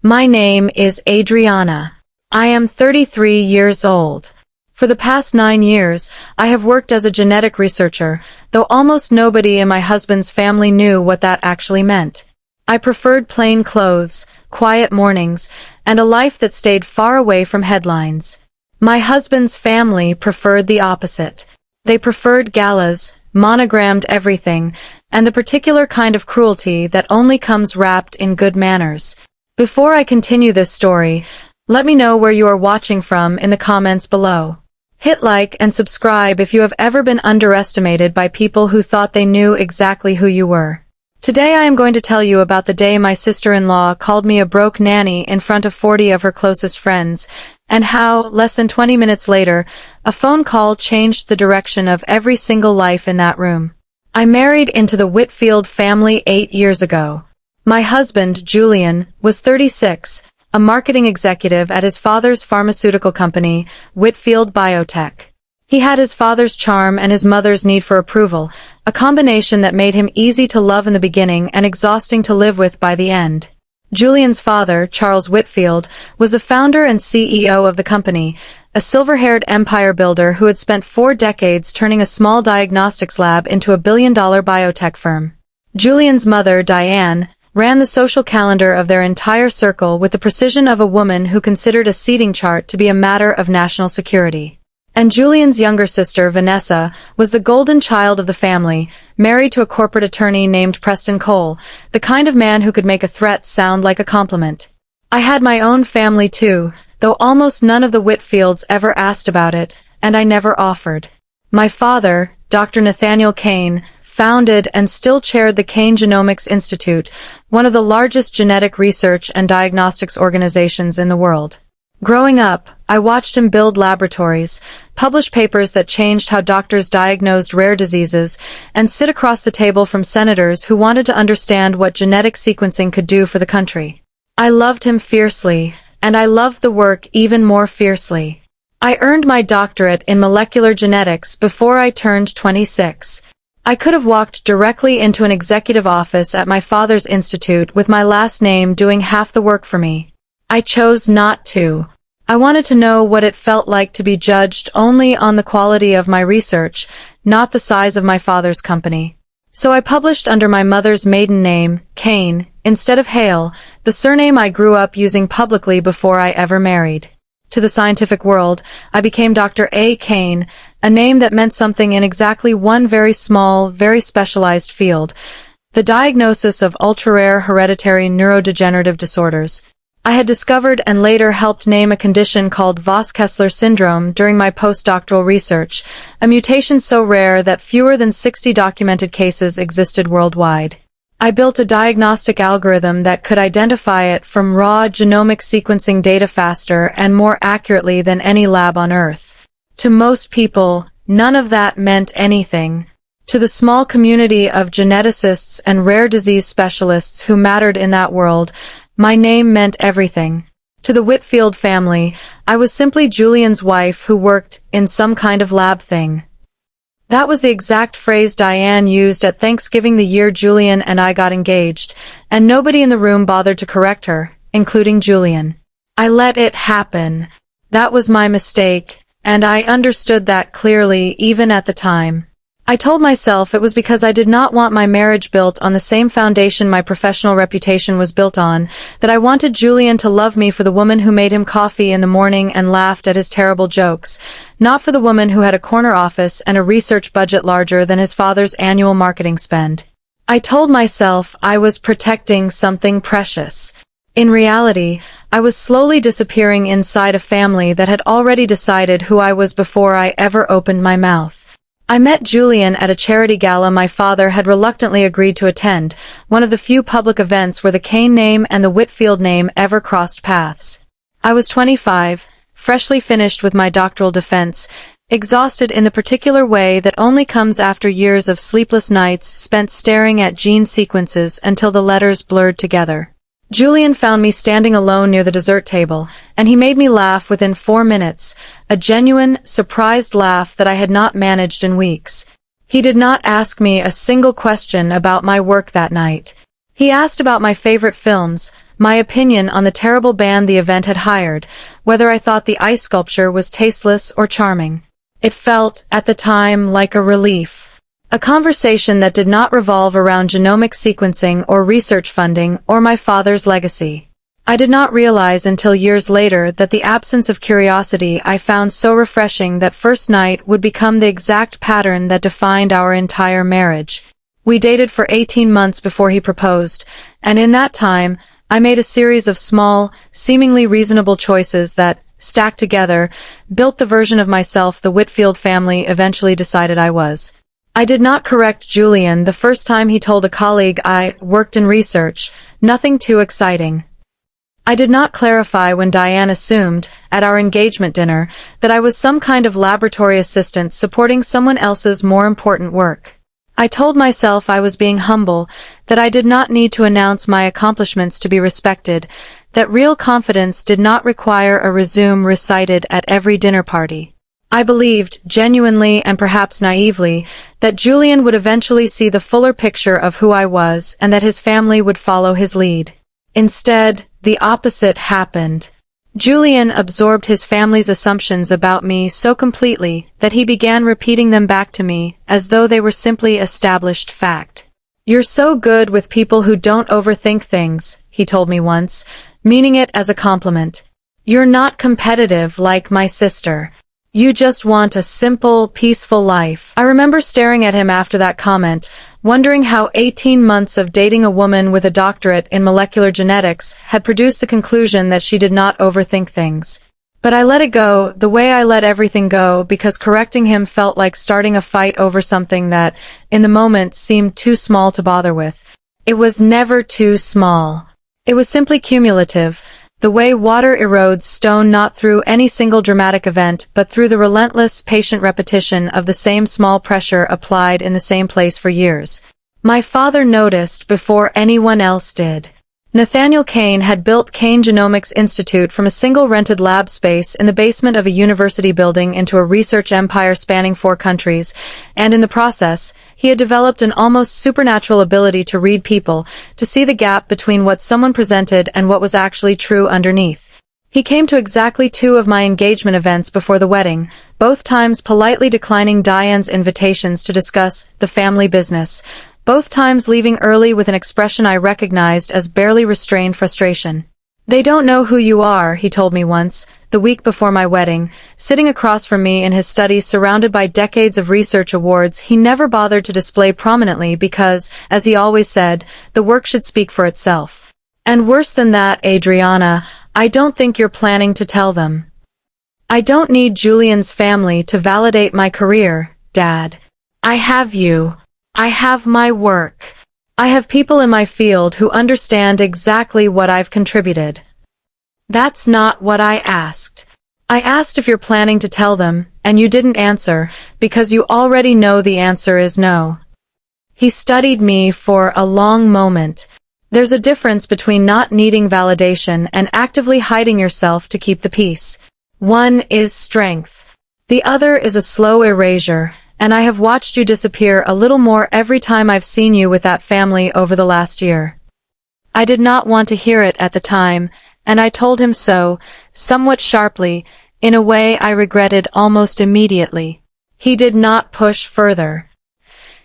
My name is Adriana. I am 33 years old. For the past 9 years, I have worked as a genetic researcher, though almost nobody in my husband's family knew what that actually meant. I preferred plain clothes, quiet mornings, and a life that stayed far away from headlines. My husband's family preferred the opposite. They preferred galas, monogrammed everything, and the particular kind of cruelty that only comes wrapped in good manners. Before I continue this story, let me know where you are watching from in the comments below. Hit like and subscribe if you have ever been underestimated by people who thought they knew exactly who you were. Today I am going to tell you about the day my sister-in-law called me a broke nanny in front of 40 of her closest friends, and how, less than 20 minutes later, a phone call changed the direction of every single life in that room. I married into the Whitfield family 8 years ago. My husband, Julian, was 36, a marketing executive at his father's pharmaceutical company, Whitfield Biotech. He had his father's charm and his mother's need for approval, a combination that made him easy to love in the beginning and exhausting to live with by the end. Julian's father, Charles Whitfield, was the founder and CEO of the company, a silver-haired empire builder who had spent 4 decades turning a small diagnostics lab into a billion-dollar biotech firm. Julian's mother, Diane, ran the social calendar of their entire circle with the precision of a woman who considered a seating chart to be a matter of national security. And Julian's younger sister, Vanessa, was the golden child of the family, married to a corporate attorney named Preston Cole, the kind of man who could make a threat sound like a compliment. I had my own family too, though almost none of the Whitfields ever asked about it, and I never offered. My father, Dr. Nathaniel Kane, founded and still chaired the Kane Genomics Institute, one of the largest genetic research and diagnostics organizations in the world. Growing up, I watched him build laboratories, publish papers that changed how doctors diagnosed rare diseases, and sit across the table from senators who wanted to understand what genetic sequencing could do for the country. I loved him fiercely, and I loved the work even more fiercely. I earned my doctorate in molecular genetics before I turned 26. I could have walked directly into an executive office at my father's institute with my last name doing half the work for me. I chose not to. I wanted to know what it felt like to be judged only on the quality of my research, not the size of my father's company. So I published under my mother's maiden name, Kane, instead of Hale, the surname I grew up using publicly before I ever married. To the scientific world, I became Dr. A. Kane, a name that meant something in exactly one very small, very specialized field, the diagnosis of ultra-rare hereditary neurodegenerative disorders. I had discovered and later helped name a condition called Voss-Kessler syndrome during my postdoctoral research, a mutation so rare that fewer than 60 documented cases existed worldwide. I built a diagnostic algorithm that could identify it from raw genomic sequencing data faster and more accurately than any lab on Earth. To most people, none of that meant anything. To the small community of geneticists and rare disease specialists who mattered in that world, my name meant everything. To the Whitfield family, I was simply Julian's wife who worked in some kind of lab thing. That was the exact phrase Diane used at Thanksgiving the year Julian and I got engaged, and nobody in the room bothered to correct her, including Julian. I let it happen. That was my mistake, and I understood that clearly even at the time. I told myself it was because I did not want my marriage built on the same foundation my professional reputation was built on, that I wanted Julian to love me for the woman who made him coffee in the morning and laughed at his terrible jokes, not for the woman who had a corner office and a research budget larger than his father's annual marketing spend. I told myself I was protecting something precious. In reality, I was slowly disappearing inside a family that had already decided who I was before I ever opened my mouth. I met Julian at a charity gala my father had reluctantly agreed to attend, one of the few public events where the Kane name and the Whitfield name ever crossed paths. I was 25, freshly finished with my doctoral defense, exhausted in the particular way that only comes after years of sleepless nights spent staring at gene sequences until the letters blurred together. Julian found me standing alone near the dessert table, and he made me laugh within 4 minutes, a genuine, surprised laugh that I had not managed in weeks. He did not ask me a single question about my work that night. He asked about my favorite films, my opinion on the terrible band the event had hired, whether I thought the ice sculpture was tasteless or charming. It felt, at the time, like a relief. A conversation that did not revolve around genomic sequencing or research funding or my father's legacy. I did not realize until years later that the absence of curiosity I found so refreshing that first night would become the exact pattern that defined our entire marriage. We dated for 18 months before he proposed, and in that time, I made a series of small, seemingly reasonable choices that, stacked together, built the version of myself the Whitfield family eventually decided I was. I did not correct Julian the first time he told a colleague I worked in research, nothing too exciting. I did not clarify when Diane assumed, at our engagement dinner, that I was some kind of laboratory assistant supporting someone else's more important work. I told myself I was being humble, that I did not need to announce my accomplishments to be respected, that real confidence did not require a resume recited at every dinner party. I believed, genuinely and perhaps naively, that Julian would eventually see the fuller picture of who I was and that his family would follow his lead. Instead, the opposite happened. Julian absorbed his family's assumptions about me so completely that he began repeating them back to me as though they were simply established fact. "You're so good with people who don't overthink things," he told me once, meaning it as a compliment. "You're not competitive like my sister. You just want a simple, peaceful life." I remember staring at him after that comment, wondering how 18 months of dating a woman with a doctorate in molecular genetics had produced the conclusion that she did not overthink things. But I let it go, the way I let everything go, because correcting him felt like starting a fight over something that, in the moment, seemed too small to bother with. It was never too small. It was simply cumulative. The way water erodes stone not through any single dramatic event, but through the relentless, patient repetition of the same small pressure applied in the same place for years. My father noticed before anyone else did. Nathaniel Kane had built Kane Genomics Institute from a single rented lab space in the basement of a university building into a research empire spanning 4 countries, and in the process, he had developed an almost supernatural ability to read people, to see the gap between what someone presented and what was actually true underneath. He came to exactly 2 of my engagement events before the wedding, both times politely declining Diane's invitations to discuss the family business, both times leaving early with an expression I recognized as barely restrained frustration. "They don't know who you are," he told me once, the week before my wedding, sitting across from me in his study surrounded by decades of research awards he never bothered to display prominently because, as he always said, the work should speak for itself. "And worse than that, Adriana, I don't think you're planning to tell them. I don't need Julian's family to validate my career, Dad. I have you. I have my work. I have people in my field who understand exactly what I've contributed." That's not what I asked. I asked if you're planning to tell them, and you didn't answer, because you already know the answer is no. He studied me for a long moment. There's a difference between not needing validation and actively hiding yourself to keep the peace. One is strength. The other is a slow erasure. And I have watched you disappear a little more every time I've seen you with that family over the last year. I did not want to hear it at the time, and I told him so, somewhat sharply, in a way I regretted almost immediately. He did not push further.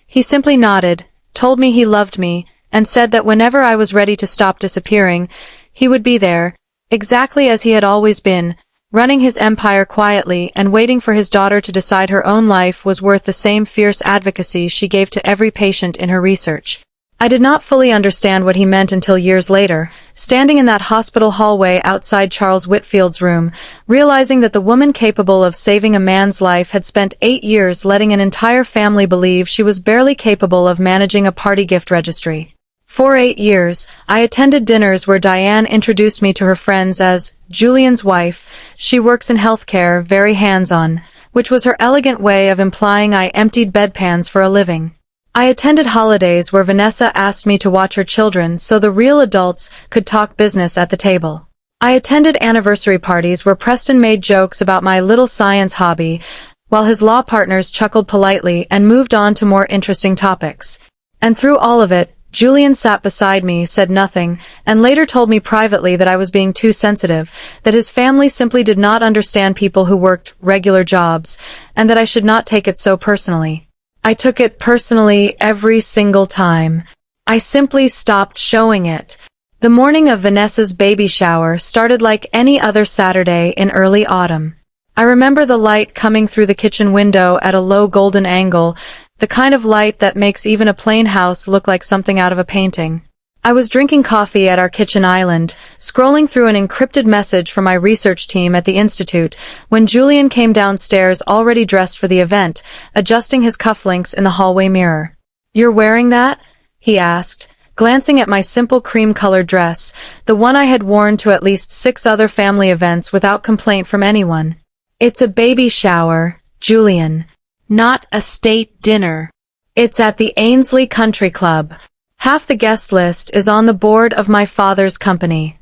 He simply nodded, told me he loved me, and said that whenever I was ready to stop disappearing, he would be there, exactly as he had always been, running his empire quietly and waiting for his daughter to decide her own life was worth the same fierce advocacy she gave to every patient in her research. I did not fully understand what he meant until years later, standing in that hospital hallway outside Charles Whitfield's room, realizing that the woman capable of saving a man's life had spent 8 years letting an entire family believe she was barely capable of managing a party gift registry. For 8 years, I attended dinners where Diane introduced me to her friends as Julian's wife. She works in healthcare, very hands-on, which was her elegant way of implying I emptied bedpans for a living. I attended holidays where Vanessa asked me to watch her children so the real adults could talk business at the table. I attended anniversary parties where Preston made jokes about my little science hobby, while his law partners chuckled politely and moved on to more interesting topics. And through all of it, Julian sat beside me, said nothing, and later told me privately that I was being too sensitive, that his family simply did not understand people who worked regular jobs, and that I should not take it so personally. I took it personally every single time. I simply stopped showing it. The morning of Vanessa's baby shower started like any other Saturday in early autumn. I remember the light coming through the kitchen window at a low golden angle, the kind of light that makes even a plain house look like something out of a painting. I was drinking coffee at our kitchen island, scrolling through an encrypted message from my research team at the institute, when Julian came downstairs already dressed for the event, adjusting his cufflinks in the hallway mirror. "You're wearing that?" he asked, glancing at my simple cream-colored dress, the one I had worn to at least 6 other family events without complaint from anyone. "It's a baby shower, Julian. Not a state dinner. It's at the Ainsley Country Club. Half the guest list is on the board of my father's company."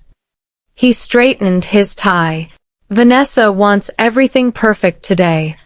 He straightened his tie. "Vanessa wants everything perfect today."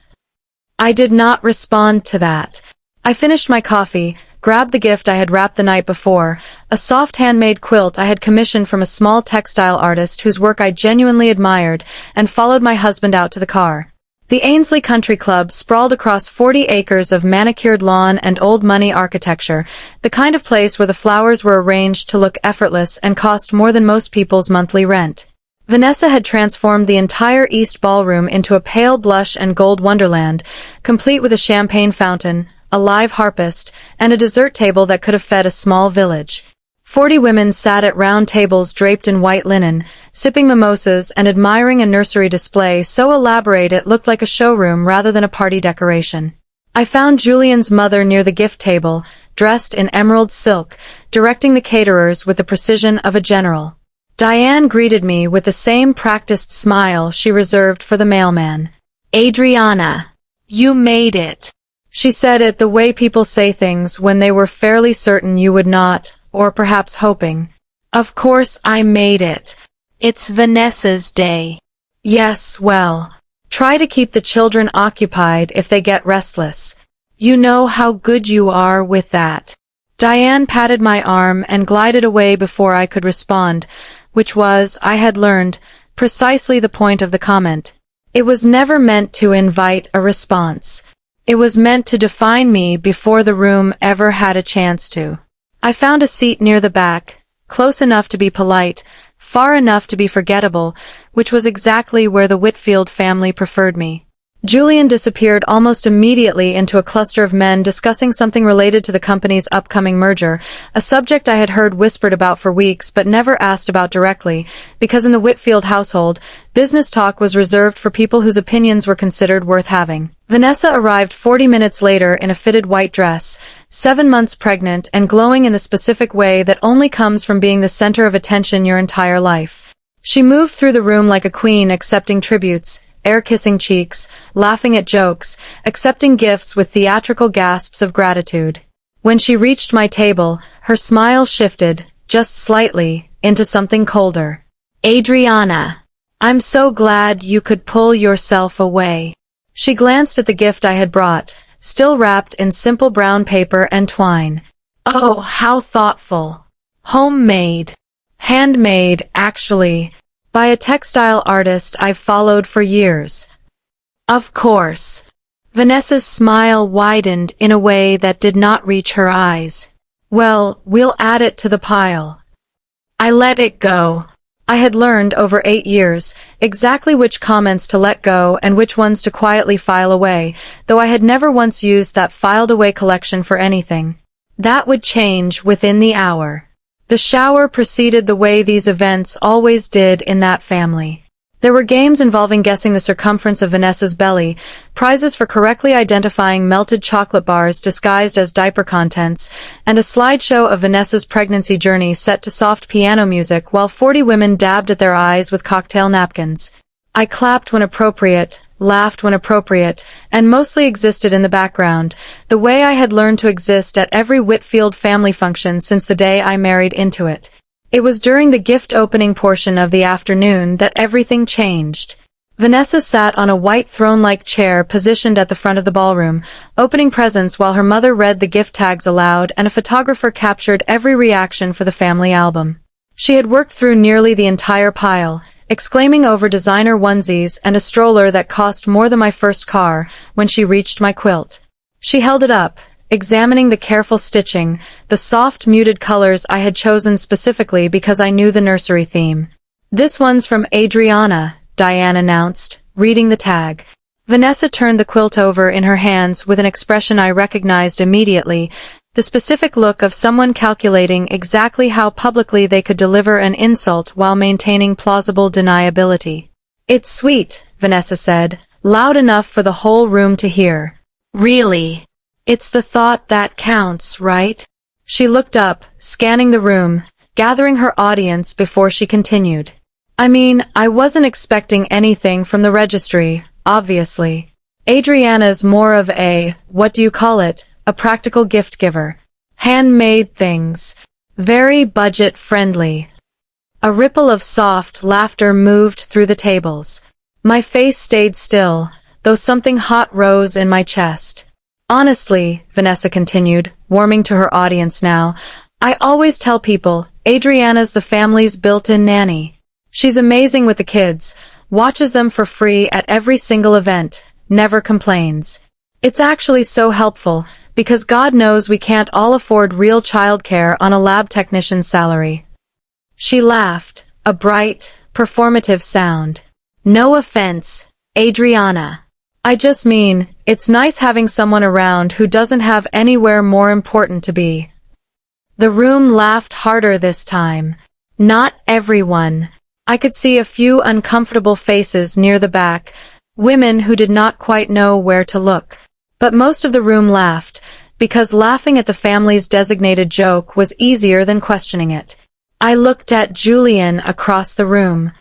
I did not respond to that. I finished my coffee, grabbed the gift I had wrapped the night before, a soft handmade quilt I had commissioned from a small textile artist whose work I genuinely admired, and followed my husband out to the car. The Ainsley Country Club sprawled across 40 acres of manicured lawn and old-money architecture, the kind of place where the flowers were arranged to look effortless and cost more than most people's monthly rent. Vanessa had transformed the entire East Ballroom into a pale blush and gold wonderland, complete with a champagne fountain, a live harpist, and a dessert table that could have fed a small village. 40 women sat at round tables draped in white linen, sipping mimosas and admiring a nursery display so elaborate it looked like a showroom rather than a party decoration. I found Julian's mother near the gift table, dressed in emerald silk, directing the caterers with the precision of a general. Diane greeted me with the same practiced smile she reserved for the mailman. "Adriana, you made it," she said it the way people say things when they were fairly certain you would not, or perhaps hoping. "Of course I made it. It's Vanessa's day." "Yes, well, try to keep the children occupied if they get restless. You know how good you are with that." Diane patted my arm and glided away before I could respond, which was, I had learned, precisely the point of the comment. It was never meant to invite a response. It was meant to define me before the room ever had a chance to. I found a seat near the back, close enough to be polite, far enough to be forgettable, which was exactly where the Whitfield family preferred me. Julian disappeared almost immediately into a cluster of men discussing something related to the company's upcoming merger, a subject I had heard whispered about for weeks but never asked about directly, because in the Whitfield household, business talk was reserved for people whose opinions were considered worth having. Vanessa arrived 40 minutes later in a fitted white dress, 7 months pregnant and glowing in the specific way that only comes from being the center of attention your entire life. She moved through the room like a queen, accepting tributes, air-kissing cheeks, laughing at jokes, accepting gifts with theatrical gasps of gratitude. When she reached my table, her smile shifted, just slightly, into something colder. "Adriana, I'm so glad you could pull yourself away." She glanced at the gift I had brought, still wrapped in simple brown paper and twine. "Oh, how thoughtful. Homemade. Handmade, actually. By a textile artist I've followed for years." "Of course." Vanessa's smile widened in a way that did not reach her eyes. "Well, we'll add it to the pile." I let it go. I had learned over 8 years exactly which comments to let go and which ones to quietly file away, though I had never once used that filed-away collection for anything. That would change within the hour. The shower proceeded the way these events always did in that family. There were games involving guessing the circumference of Vanessa's belly, prizes for correctly identifying melted chocolate bars disguised as diaper contents, and a slideshow of Vanessa's pregnancy journey set to soft piano music while 40 women dabbed at their eyes with cocktail napkins. I clapped when appropriate, laughed when appropriate, and mostly existed in the background, the way I had learned to exist at every Whitfield family function since the day I married into it. It was during the gift opening portion of the afternoon that everything changed. Vanessa sat on a white throne-like chair positioned at the front of the ballroom, opening presents while her mother read the gift tags aloud and a photographer captured every reaction for the family album. She had worked through nearly the entire pile, exclaiming over designer onesies and a stroller that cost more than my first car when she reached my quilt. She held it up, examining the careful stitching, the soft muted colors I had chosen specifically because I knew the nursery theme. "This one's from Adriana," Diane announced, reading the tag. Vanessa turned the quilt over in her hands with an expression I recognized immediately, the specific look of someone calculating exactly how publicly they could deliver an insult while maintaining plausible deniability. "It's sweet," Vanessa said, loud enough for the whole room to hear. "Really? It's the thought that counts, right?" She looked up, scanning the room, gathering her audience before she continued. "I mean, I wasn't expecting anything from the registry, obviously. Adriana's more of a, what do you call it, a practical gift giver. Handmade things. Very budget-friendly." A ripple of soft laughter moved through the tables. My face stayed still, though something hot rose in my chest. "Honestly," Vanessa continued, warming to her audience now, "I always tell people, Adriana's the family's built-in nanny. She's amazing with the kids, watches them for free at every single event, never complains. It's actually so helpful, because God knows we can't all afford real childcare on a lab technician's salary." She laughed, a bright, performative sound. "No offense, Adriana. I just mean, it's nice having someone around who doesn't have anywhere more important to be." The room laughed harder this time. Not everyone. I could see a few uncomfortable faces near the back, women who did not quite know where to look. But most of the room laughed, because laughing at the family's designated joke was easier than questioning it. I looked at Julian across the room.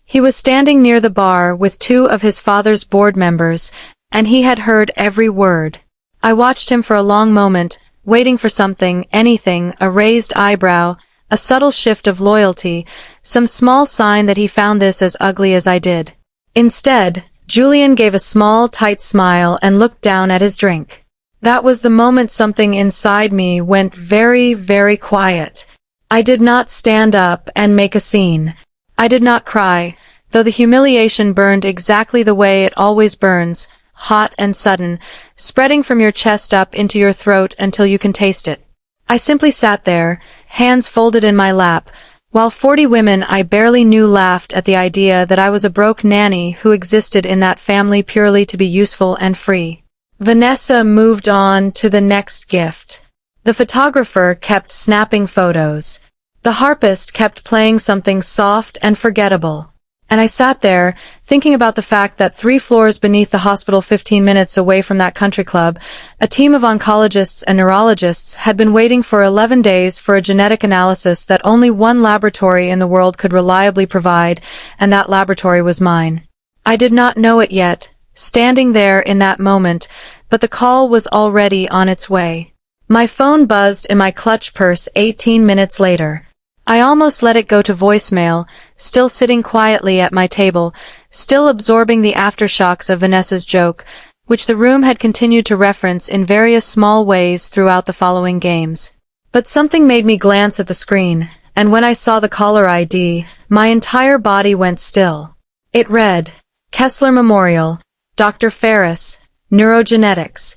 He was standing near the bar with two of his father's board members, and he had heard every word. I watched him for a long moment, waiting for something, anything, a raised eyebrow, a subtle shift of loyalty, some small sign that he found this as ugly as I did. Instead, Julian gave a small, tight smile and looked down at his drink. That was the moment something inside me went very, very quiet. I did not stand up and make a scene. I did not cry, though the humiliation burned exactly the way it always burns, hot and sudden, spreading from your chest up into your throat until you can taste it. I simply sat there, hands folded in my lap, while 40 women I barely knew laughed at the idea that I was a broke nanny who existed in that family purely to be useful and free. Vanessa moved on to the next gift. The photographer kept snapping photos. The harpist kept playing something soft and forgettable. And I sat there, thinking about the fact that 3 floors beneath the hospital 15 minutes away from that country club, a team of oncologists and neurologists had been waiting for 11 days for a genetic analysis that only one laboratory in the world could reliably provide, and that laboratory was mine. I did not know it yet, standing there in that moment, but the call was already on its way. My phone buzzed in my clutch purse 18 minutes later. I almost let it go to voicemail, still sitting quietly at my table, still absorbing the aftershocks of Vanessa's joke, which the room had continued to reference in various small ways throughout the following games. But something made me glance at the screen, and when I saw the caller ID, my entire body went still. It read, Kessler Memorial, Dr. Ferris, Neurogenetics.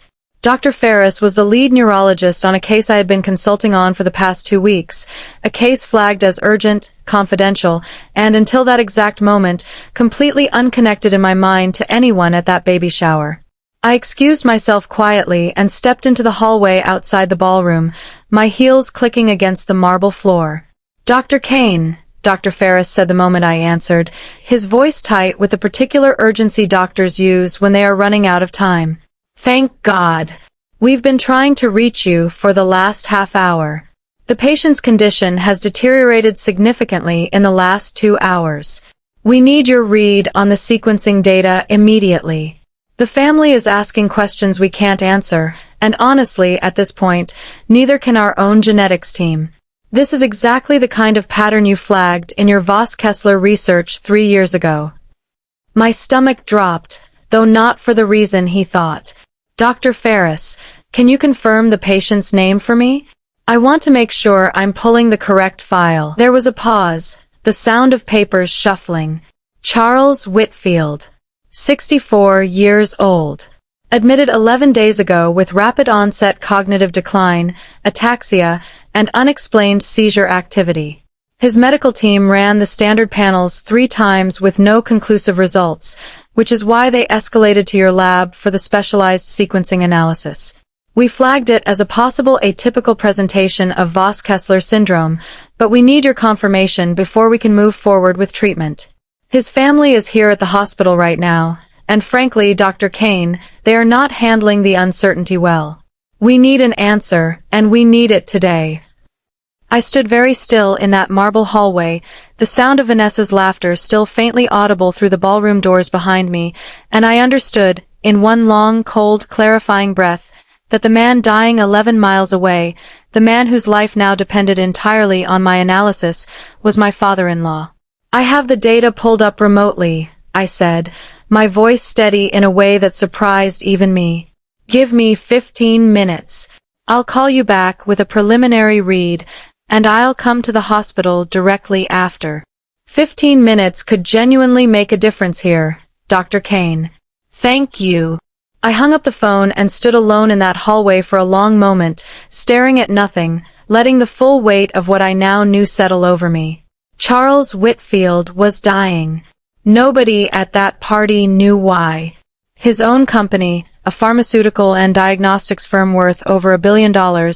Dr. Ferris was the lead neurologist on a case I had been consulting on for the past 2 weeks, a case flagged as urgent, confidential, and until that exact moment, completely unconnected in my mind to anyone at that baby shower. I excused myself quietly and stepped into the hallway outside the ballroom, my heels clicking against the marble floor. "Dr. Kane," Dr. Ferris said the moment I answered, his voice tight with the particular urgency doctors use when they are running out of time. "Thank God. We've been trying to reach you for the last half hour. The patient's condition has deteriorated significantly in the last 2 hours. We need your read on the sequencing data immediately. The family is asking questions we can't answer, and honestly, at this point, neither can our own genetics team. This is exactly the kind of pattern you flagged in your Voss-Kessler research 3 years ago." My stomach dropped, though not for the reason he thought. Dr. Ferris, can you confirm the patient's name for me? I want to make sure I'm pulling the correct file. There was a pause, the sound of papers shuffling. Charles Whitfield, 64 years old. Admitted 11 days ago with rapid onset cognitive decline, ataxia, and unexplained seizure activity. His medical team ran the standard panels 3 times with no conclusive results, which is why they escalated to your lab for the specialized sequencing analysis. We flagged it as a possible atypical presentation of Voss-Kessler syndrome, but we need your confirmation before we can move forward with treatment. His family is here at the hospital right now, and frankly, Dr. Kane, they are not handling the uncertainty well. We need an answer, and we need it today. I stood very still in that marble hallway, the sound of Vanessa's laughter still faintly audible through the ballroom doors behind me, and I understood, in one long, cold, clarifying breath, that the man dying 11 miles away, the man whose life now depended entirely on my analysis, was my father-in-law. I have the data pulled up remotely, I said, my voice steady in a way that surprised even me. Give me 15 minutes. I'll call you back with a preliminary read, and I'll come to the hospital directly after. 15 minutes could genuinely make a difference here, Dr. Kane. Thank you. I hung up the phone and stood alone in that hallway for a long moment, staring at nothing, letting the full weight of what I now knew settle over me. Charles Whitfield was dying. Nobody at that party knew why. His own company, a pharmaceutical and diagnostics firm worth over $1 billion,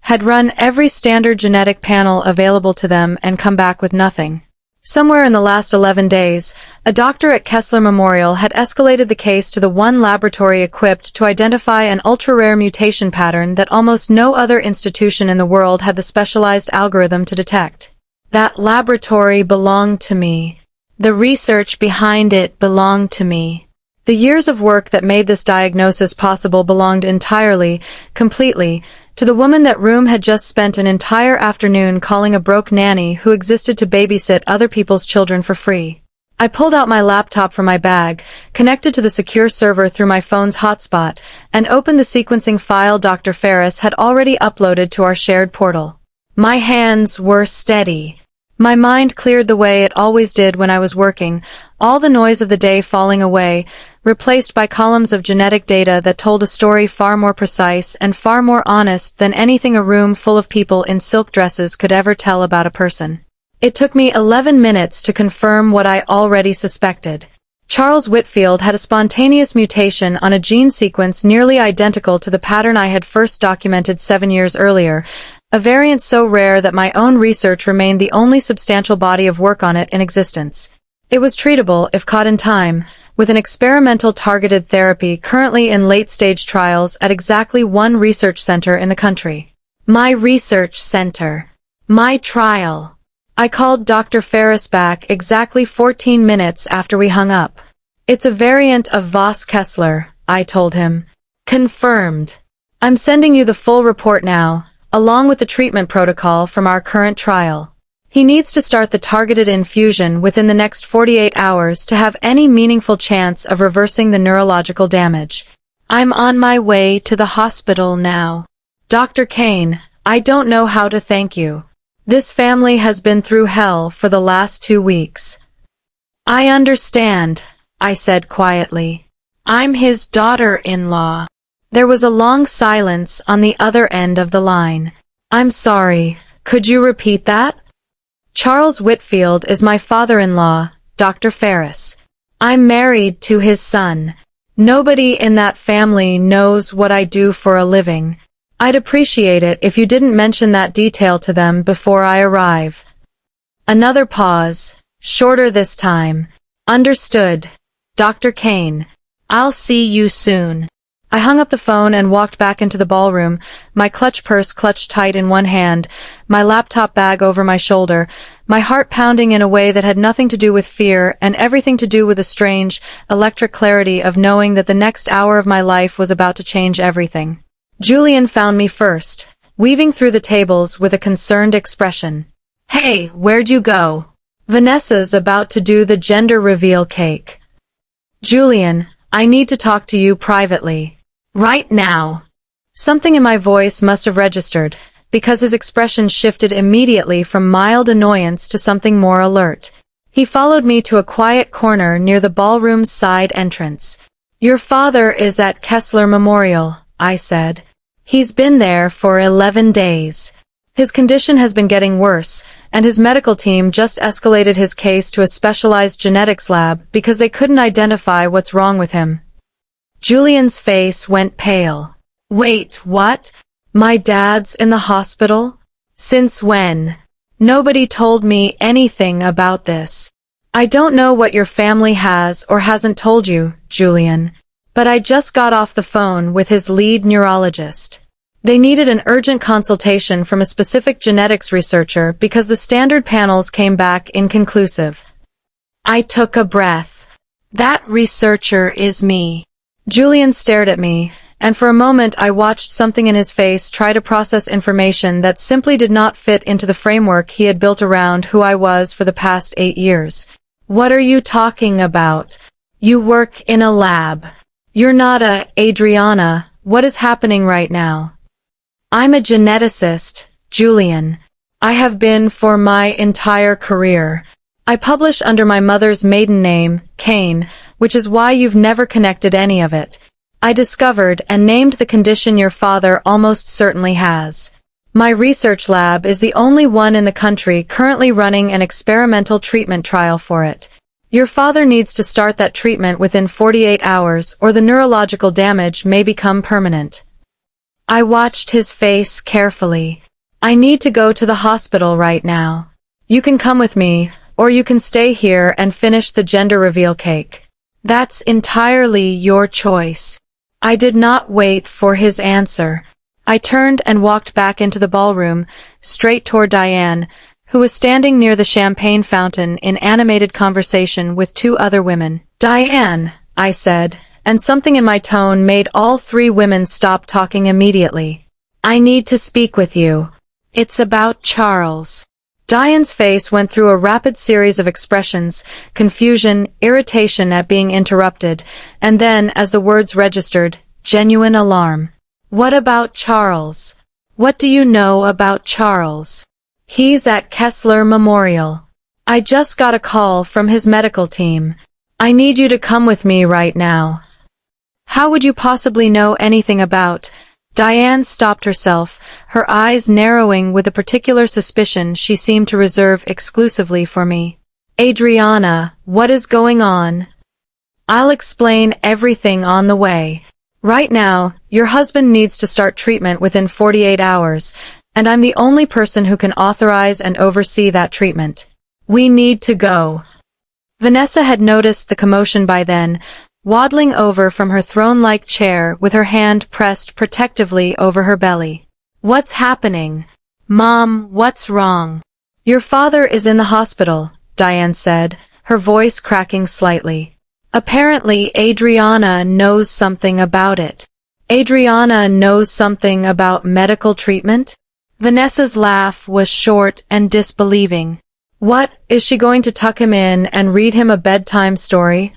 had run every standard genetic panel available to them and come back with nothing. Somewhere in the last 11 days, a doctor at Kessler Memorial had escalated the case to the one laboratory equipped to identify an ultra-rare mutation pattern that almost no other institution in the world had the specialized algorithm to detect. That laboratory belonged to me. The research behind it belonged to me. The years of work that made this diagnosis possible belonged entirely, completely, to the woman that room had just spent an entire afternoon calling a broke nanny who existed to babysit other people's children for free. I pulled out my laptop from my bag, connected to the secure server through my phone's hotspot, and opened the sequencing file Dr. Ferris had already uploaded to our shared portal. My hands were steady. My mind cleared the way it always did when I was working, all the noise of the day falling away, replaced by columns of genetic data that told a story far more precise and far more honest than anything a room full of people in silk dresses could ever tell about a person. It took me 11 minutes to confirm what I already suspected. Charles Whitfield had a spontaneous mutation on a gene sequence nearly identical to the pattern I had first documented 7 years earlier, a variant so rare that my own research remained the only substantial body of work on it in existence. It was treatable, if caught in time, with an experimental targeted therapy currently in late-stage trials at exactly one research center in the country. My research center. My trial. I called Dr. Ferris back exactly 14 minutes after we hung up. It's a variant of Voss-Kessler, I told him. Confirmed. I'm sending you the full report now, along with the treatment protocol from our current trial. He needs to start the targeted infusion within the next 48 hours to have any meaningful chance of reversing the neurological damage. I'm on my way to the hospital now. Dr. Kane, I don't know how to thank you. This family has been through hell for the last 2 weeks. I understand, I said quietly. I'm his daughter-in-law. There was a long silence on the other end of the line. I'm sorry, could you repeat that? Charles Whitfield is my father-in-law, Dr. Ferris. I'm married to his son. Nobody in that family knows what I do for a living. I'd appreciate it if you didn't mention that detail to them before I arrive. Another pause, shorter this time. Understood, Dr. Kane. I'll see you soon. I hung up the phone and walked back into the ballroom, my clutch purse clutched tight in one hand, my laptop bag over my shoulder, my heart pounding in a way that had nothing to do with fear and everything to do with a strange, electric clarity of knowing that the next hour of my life was about to change everything. Julian found me first, weaving through the tables with a concerned expression. Hey, where'd you go? Vanessa's about to do the gender reveal cake. Julian, I need to talk to you privately. Right now. Something in my voice must have registered, because his expression shifted immediately from mild annoyance to something more alert. He followed me to a quiet corner near the ballroom's side entrance. Your father is at Kessler Memorial, I said. He's been there for 11 days. His condition has been getting worse, and his medical team just escalated his case to a specialized genetics lab because they couldn't identify what's wrong with him. Julian's face went pale. Wait, what? My dad's in the hospital? Since when? Nobody told me anything about this. I don't know what your family has or hasn't told you, Julian, but I just got off the phone with his lead neurologist. They needed an urgent consultation from a specific genetics researcher because the standard panels came back inconclusive. I took a breath. That researcher is me. Julian stared at me, and for a moment I watched something in his face try to process information that simply did not fit into the framework he had built around who I was for the past 8 years. What are you talking about? You work in a lab. You're not Adriana. What is happening right now? I'm a geneticist, Julian. I have been for my entire career. I publish under my mother's maiden name, Kane, which is why you've never connected any of it. I discovered and named the condition your father almost certainly has. My research lab is the only one in the country currently running an experimental treatment trial for it. Your father needs to start that treatment within 48 hours or the neurological damage may become permanent. I watched his face carefully. I need to go to the hospital right now. You can come with me, or you can stay here and finish the gender reveal cake. That's entirely your choice. I did not wait for his answer. I turned and walked back into the ballroom, straight toward Diane, who was standing near the champagne fountain in animated conversation with 2 other women. Diane, I said, and something in my tone made all 3 women stop talking immediately. I need to speak with you. It's about Charles. Diane's face went through a rapid series of expressions, confusion, irritation at being interrupted, and then, as the words registered, genuine alarm. What about Charles? What do you know about Charles? He's at Kessler Memorial. I just got a call from his medical team. I need you to come with me right now. How would you possibly know anything about? Diane stopped herself, her eyes narrowing with a particular suspicion she seemed to reserve exclusively for me. Adriana, what is going on? I'll explain everything on the way. Right now, your husband needs to start treatment within 48 hours, and I'm the only person who can authorize and oversee that treatment. We need to go. Vanessa had noticed the commotion by then, waddling over from her throne-like chair with her hand pressed protectively over her belly. What's happening? Mom, what's wrong? Your father is in the hospital, Diane said, her voice cracking slightly. Apparently, Adriana knows something about it. Adriana knows something about medical treatment? Vanessa's laugh was short and disbelieving. What, is she going to tuck him in and read him a bedtime story?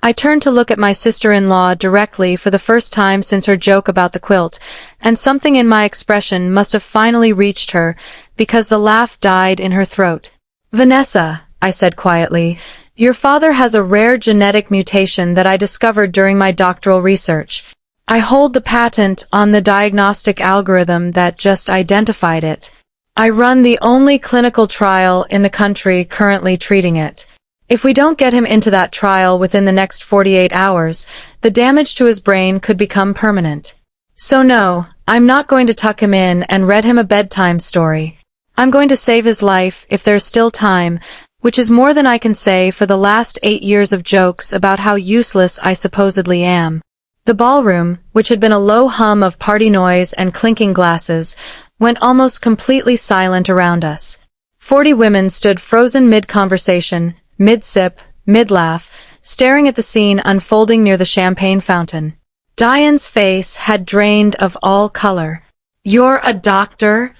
I turned to look at my sister-in-law directly for the first time since her joke about the quilt, and something in my expression must have finally reached her, because the laugh died in her throat. Vanessa, I said quietly, your father has a rare genetic mutation that I discovered during my doctoral research. I hold the patent on the diagnostic algorithm that just identified it. I run the only clinical trial in the country currently treating it. If we don't get him into that trial within the next 48 hours, the damage to his brain could become permanent. So no, I'm not going to tuck him in and read him a bedtime story. I'm going to save his life if there's still time, which is more than I can say for the last 8 years of jokes about how useless I supposedly am. The ballroom, which had been a low hum of party noise and clinking glasses, went almost completely silent around us. 40 women stood frozen mid-conversation, mid-sip, mid-laugh, staring at the scene unfolding near the champagne fountain. Diane's face had drained of all color. You're a doctor?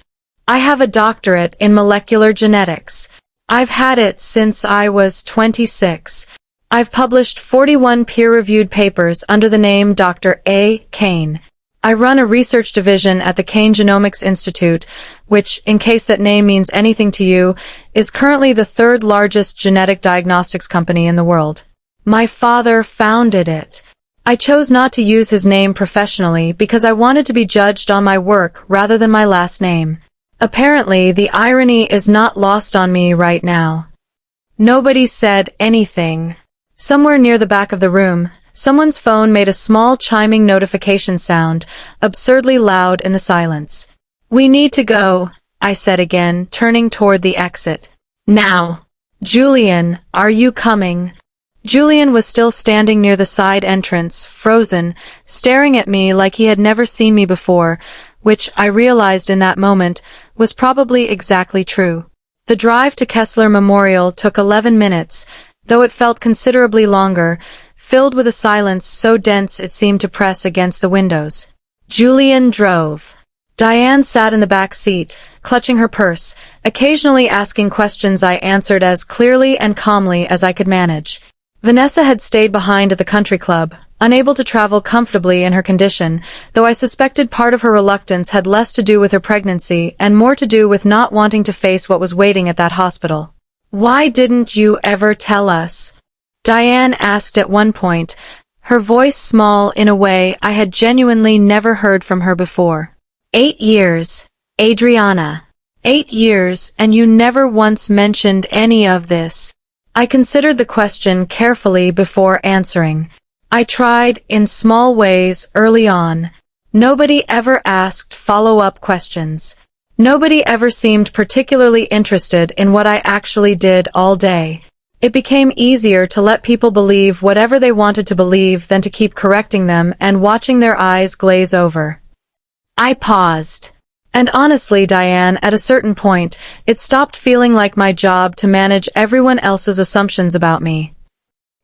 I have a doctorate in molecular genetics. I've had it since I was 26. I've published 41 peer-reviewed papers under the name Dr. A. Kane. I run a research division at the Kane Genomics Institute, which, in case that name means anything to you, is currently the third largest genetic diagnostics company in the world. My father founded it. I chose not to use his name professionally because I wanted to be judged on my work rather than my last name. Apparently, the irony is not lost on me right now. Nobody said anything. Somewhere near the back of the room, someone's phone made a small chiming notification sound, absurdly loud in the silence. "We need to go," I said again, turning toward the exit. "Now. Julian, are you coming?" Julian was still standing near the side entrance, frozen, staring at me like he had never seen me before, which, I realized in that moment, was probably exactly true. The drive to Kessler Memorial took 11 minutes, though it felt considerably longer, filled with a silence so dense it seemed to press against the windows. Julian drove. Diane sat in the back seat, clutching her purse, occasionally asking questions I answered as clearly and calmly as I could manage. Vanessa had stayed behind at the country club, unable to travel comfortably in her condition, though I suspected part of her reluctance had less to do with her pregnancy and more to do with not wanting to face what was waiting at that hospital. "Why didn't you ever tell us?" Diane asked at one point, her voice small in a way I had genuinely never heard from her before. 8 years, Adriana. 8 years, and you never once mentioned any of this. I considered the question carefully before answering. I tried, in small ways, early on. Nobody ever asked follow-up questions. Nobody ever seemed particularly interested in what I actually did all day. It became easier to let people believe whatever they wanted to believe than to keep correcting them and watching their eyes glaze over. I paused. And honestly, Diane, at a certain point, it stopped feeling like my job to manage everyone else's assumptions about me.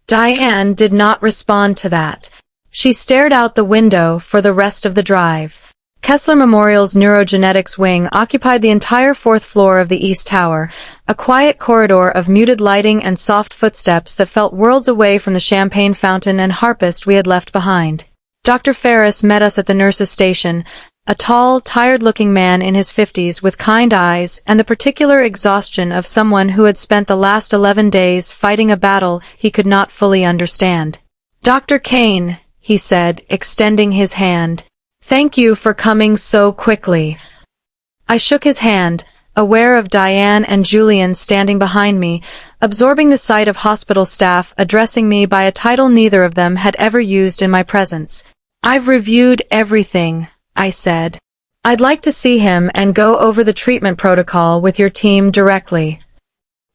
Diane did not respond to that. She stared out the window for the rest of the drive. Kessler Memorial's neurogenetics wing occupied the entire 4th floor of the East Tower, a quiet corridor of muted lighting and soft footsteps that felt worlds away from the champagne fountain and harpist we had left behind. Dr. Ferris met us at the nurse's station, a tall, tired-looking man in his 50s with kind eyes and the particular exhaustion of someone who had spent the last 11 days fighting a battle he could not fully understand. "Dr. Kane," he said, extending his hand. "Thank you for coming so quickly." I shook his hand, aware of Diane and Julian standing behind me, absorbing the sight of hospital staff addressing me by a title neither of them had ever used in my presence. "I've reviewed everything," I said. "I'd like to see him and go over the treatment protocol with your team directly."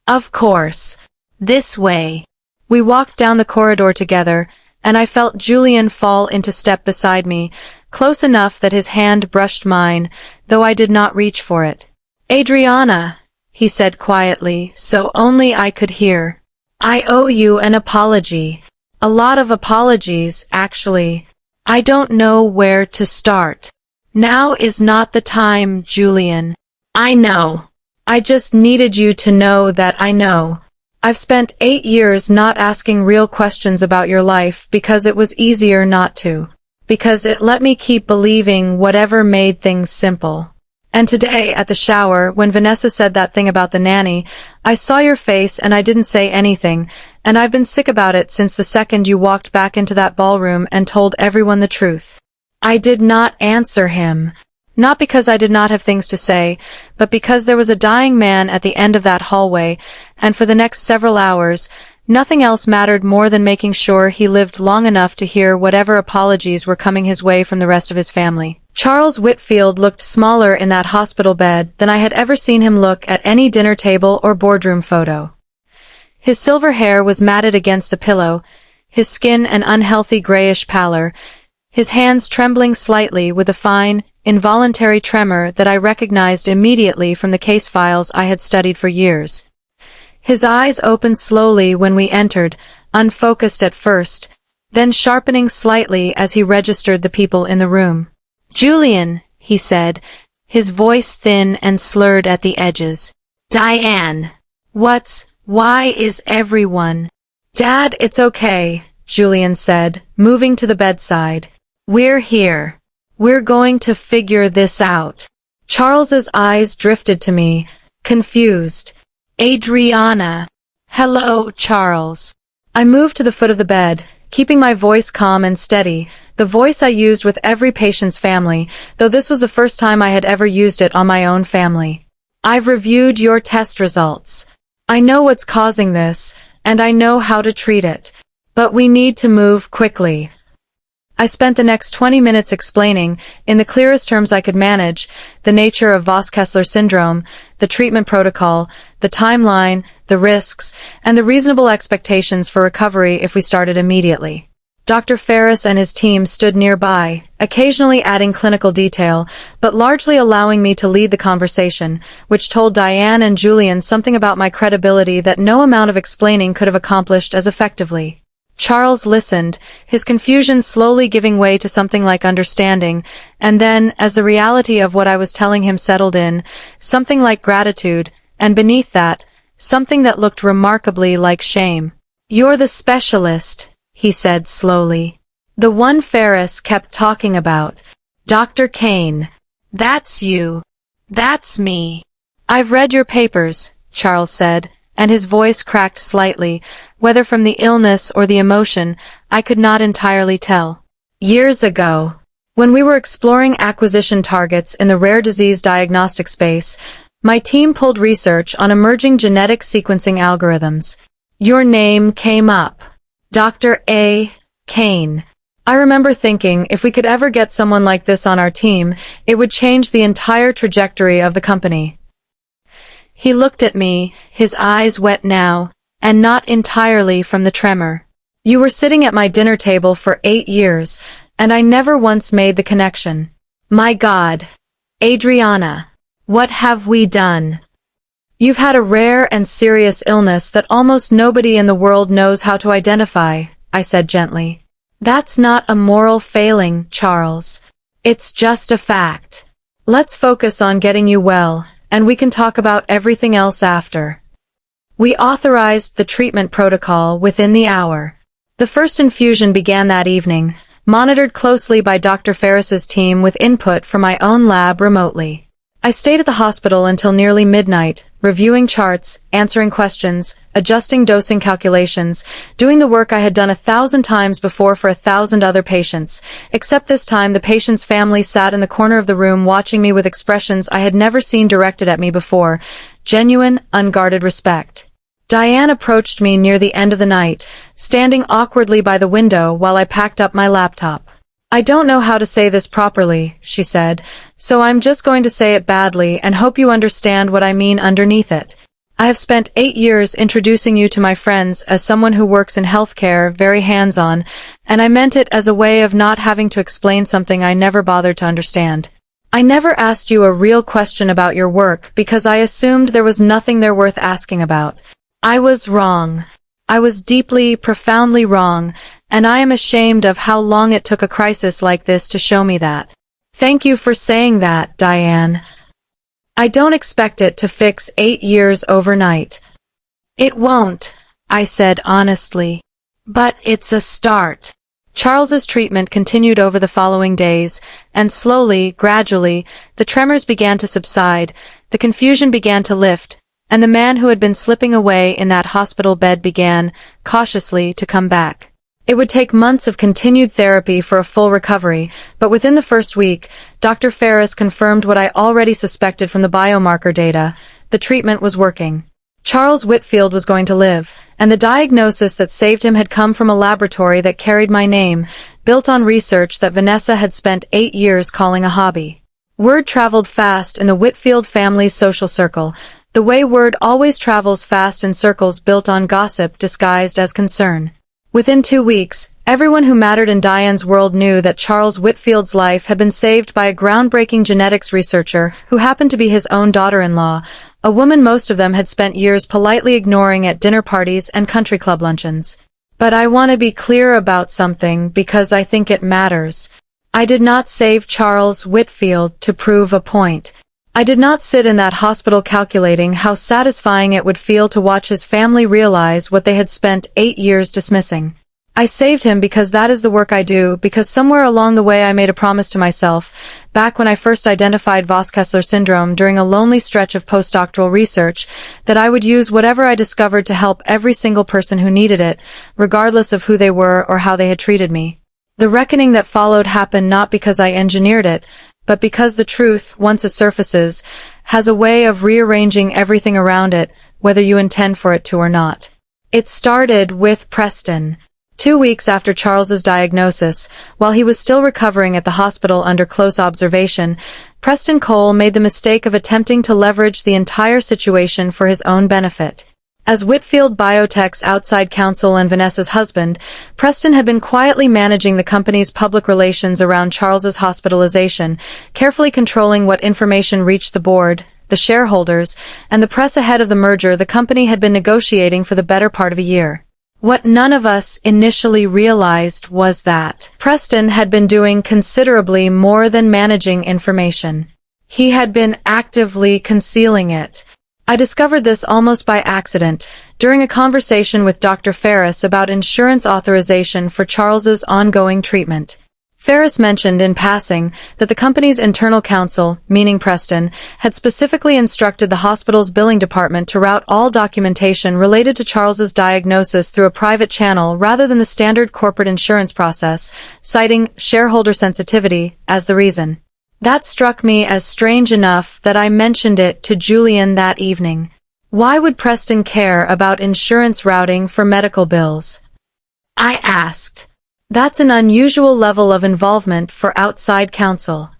"Of course. This way." We walked down the corridor together, and I felt Julian fall into step beside me, close enough that his hand brushed mine, though I did not reach for it. "Adriana," he said quietly, so only I could hear. "I owe you an apology. A lot of apologies, actually. I don't know where to start." "Now is not the time, Julian." "I know. I just needed you to know that I know. I've spent 8 years not asking real questions about your life because it was easier not to. Because it let me keep believing whatever made things simple. And today, at the shower, when Vanessa said that thing about the nanny, I saw your face and I didn't say anything, and I've been sick about it since the second you walked back into that ballroom and told everyone the truth." I did not answer him. Not because I did not have things to say, but because there was a dying man at the end of that hallway, and for the next several hours, nothing else mattered more than making sure he lived long enough to hear whatever apologies were coming his way from the rest of his family. Charles Whitfield looked smaller in that hospital bed than I had ever seen him look at any dinner table or boardroom photo. His silver hair was matted against the pillow, his skin an unhealthy grayish pallor, his hands trembling slightly with a fine, involuntary tremor that I recognized immediately from the case files I had studied for years. His eyes opened slowly when we entered, unfocused at first, then sharpening slightly as he registered the people in the room. "Julian," he said, his voice thin and slurred at the edges. "Diane. Why is everyone?" Dad, it's okay, Julian said, moving to the bedside. We're here. We're going to figure this out. Charles's eyes drifted to me, confused. Adriana. Hello, Charles. I moved to the foot of the bed, keeping my voice calm and steady, the voice I used with every patient's family, though this was the first time I had ever used it on my own family. I've reviewed your test results. I know what's causing this, and I know how to treat it. But we need to move quickly. I spent the next 20 minutes explaining, in the clearest terms I could manage, the nature of Voss-Kessler syndrome, the treatment protocol, the timeline, the risks, and the reasonable expectations for recovery if we started immediately. Dr. Ferris and his team stood nearby, occasionally adding clinical detail, but largely allowing me to lead the conversation, which told Diane and Julian something about my credibility that no amount of explaining could have accomplished as effectively. Charles listened, his confusion slowly giving way to something like understanding, and then, as the reality of what I was telling him settled in, something like gratitude, and beneath that, something that looked remarkably like shame. "You're the specialist," he said slowly. "The one Ferris kept talking about. Dr. Kane. That's you. That's me." "I've read your papers," Charles said, and his voice cracked slightly, whether from the illness or the emotion, I could not entirely tell. "Years ago, when we were exploring acquisition targets in the rare disease diagnostic space, my team pulled research on emerging genetic sequencing algorithms. Your name came up. Dr. A. Kane. I remember thinking if we could ever get someone like this on our team, it would change the entire trajectory of the company." He looked at me, his eyes wet now, and not entirely from the tremor. "You were sitting at my dinner table for 8 years, and I never once made the connection. My God. Adriana. What have we done? You've had a rare and serious illness that almost nobody in the world knows how to identify," I said gently. "That's not a moral failing, Charles. It's just a fact. Let's focus on getting you well, and we can talk about everything else after." We authorized the treatment protocol within the hour. The first infusion began that evening, monitored closely by Dr. Ferris's team with input from my own lab remotely. I stayed at the hospital until nearly midnight, reviewing charts, answering questions, adjusting dosing calculations, doing the work I had done 1,000 times before for 1,000 other patients, except this time the patient's family sat in the corner of the room watching me with expressions I had never seen directed at me before, genuine, unguarded respect. Diane approached me near the end of the night, standing awkwardly by the window while I packed up my laptop. "I don't know how to say this properly," she said, "so I'm just going to say it badly and hope you understand what I mean underneath it. I have spent 8 years introducing you to my friends as someone who works in healthcare, very hands-on, and I meant it as a way of not having to explain something I never bothered to understand. I never asked you a real question about your work because I assumed there was nothing there worth asking about. I was wrong. I was deeply, profoundly wrong, and I am ashamed of how long it took a crisis like this to show me that. Thank you for saying that, Diane. I don't expect it to fix 8 years overnight." "It won't," I said honestly. "But it's a start." Charles's treatment continued over the following days, and slowly, gradually, the tremors began to subside, the confusion began to lift, and the man who had been slipping away in that hospital bed began, cautiously, to come back. It would take months of continued therapy for a full recovery, but within the first week, Dr. Ferris confirmed what I already suspected from the biomarker data: the treatment was working. Charles Whitfield was going to live, and the diagnosis that saved him had come from a laboratory that carried my name, built on research that Vanessa had spent 8 years calling a hobby. Word traveled fast in the Whitfield family's social circle, the way word always travels fast in circles built on gossip disguised as concern. Within 2 weeks, everyone who mattered in Diane's world knew that Charles Whitfield's life had been saved by a groundbreaking genetics researcher who happened to be his own daughter-in-law, a woman most of them had spent years politely ignoring at dinner parties and country club luncheons. But I want to be clear about something because I think it matters. I did not save Charles Whitfield to prove a point. I did not sit in that hospital calculating how satisfying it would feel to watch his family realize what they had spent 8 years dismissing. I saved him because that is the work I do, because somewhere along the way I made a promise to myself, back when I first identified Voss-Kessler syndrome during a lonely stretch of postdoctoral research, that I would use whatever I discovered to help every single person who needed it, regardless of who they were or how they had treated me. The reckoning that followed happened not because I engineered it, but because the truth, once it surfaces, has a way of rearranging everything around it, whether you intend for it to or not. It started with Preston. 2 weeks after Charles's diagnosis, while he was still recovering at the hospital under close observation, Preston Cole made the mistake of attempting to leverage the entire situation for his own benefit. As Whitfield Biotech's outside counsel and Vanessa's husband, Preston had been quietly managing the company's public relations around Charles's hospitalization, carefully controlling what information reached the board, the shareholders, and the press ahead of the merger the company had been negotiating for the better part of a year. What none of us initially realized was that Preston had been doing considerably more than managing information. He had been actively concealing it. I discovered this almost by accident, during a conversation with Dr. Ferris about insurance authorization for Charles's ongoing treatment. Ferris mentioned in passing that the company's internal counsel, meaning Preston, had specifically instructed the hospital's billing department to route all documentation related to Charles's diagnosis through a private channel rather than the standard corporate insurance process, citing shareholder sensitivity as the reason. That struck me as strange enough that I mentioned it to Julian that evening. Why would Preston care about insurance routing for medical bills? I asked. That's an unusual level of involvement for outside counsel.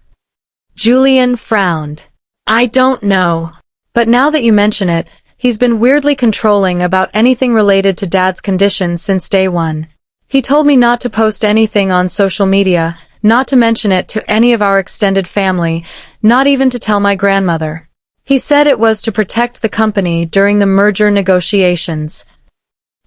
Julian frowned. I don't know. But now that you mention it, he's been weirdly controlling about anything related to Dad's condition since day one. He told me not to post anything on social media, not to mention it to any of our extended family, not even to tell my grandmother. He said it was to protect the company during the merger negotiations.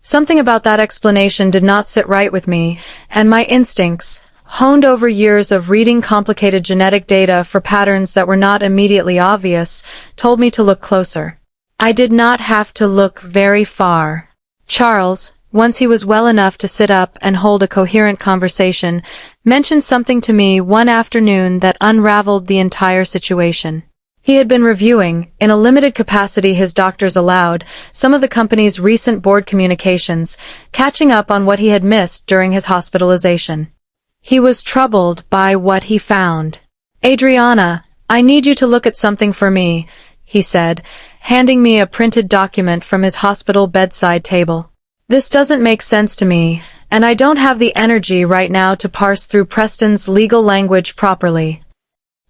Something about that explanation did not sit right with me, and my instincts, honed over years of reading complicated genetic data for patterns that were not immediately obvious, told me to look closer. I did not have to look very far. Charles, once he was well enough to sit up and hold a coherent conversation, mentioned something to me one afternoon that unraveled the entire situation. He had been reviewing, in a limited capacity his doctors allowed, some of the company's recent board communications, catching up on what he had missed during his hospitalization. He was troubled by what he found. "Adriana, I need you to look at something for me," he said, handing me a printed document from his hospital bedside table. "This doesn't make sense to me, and I don't have the energy right now to parse through Preston's legal language properly."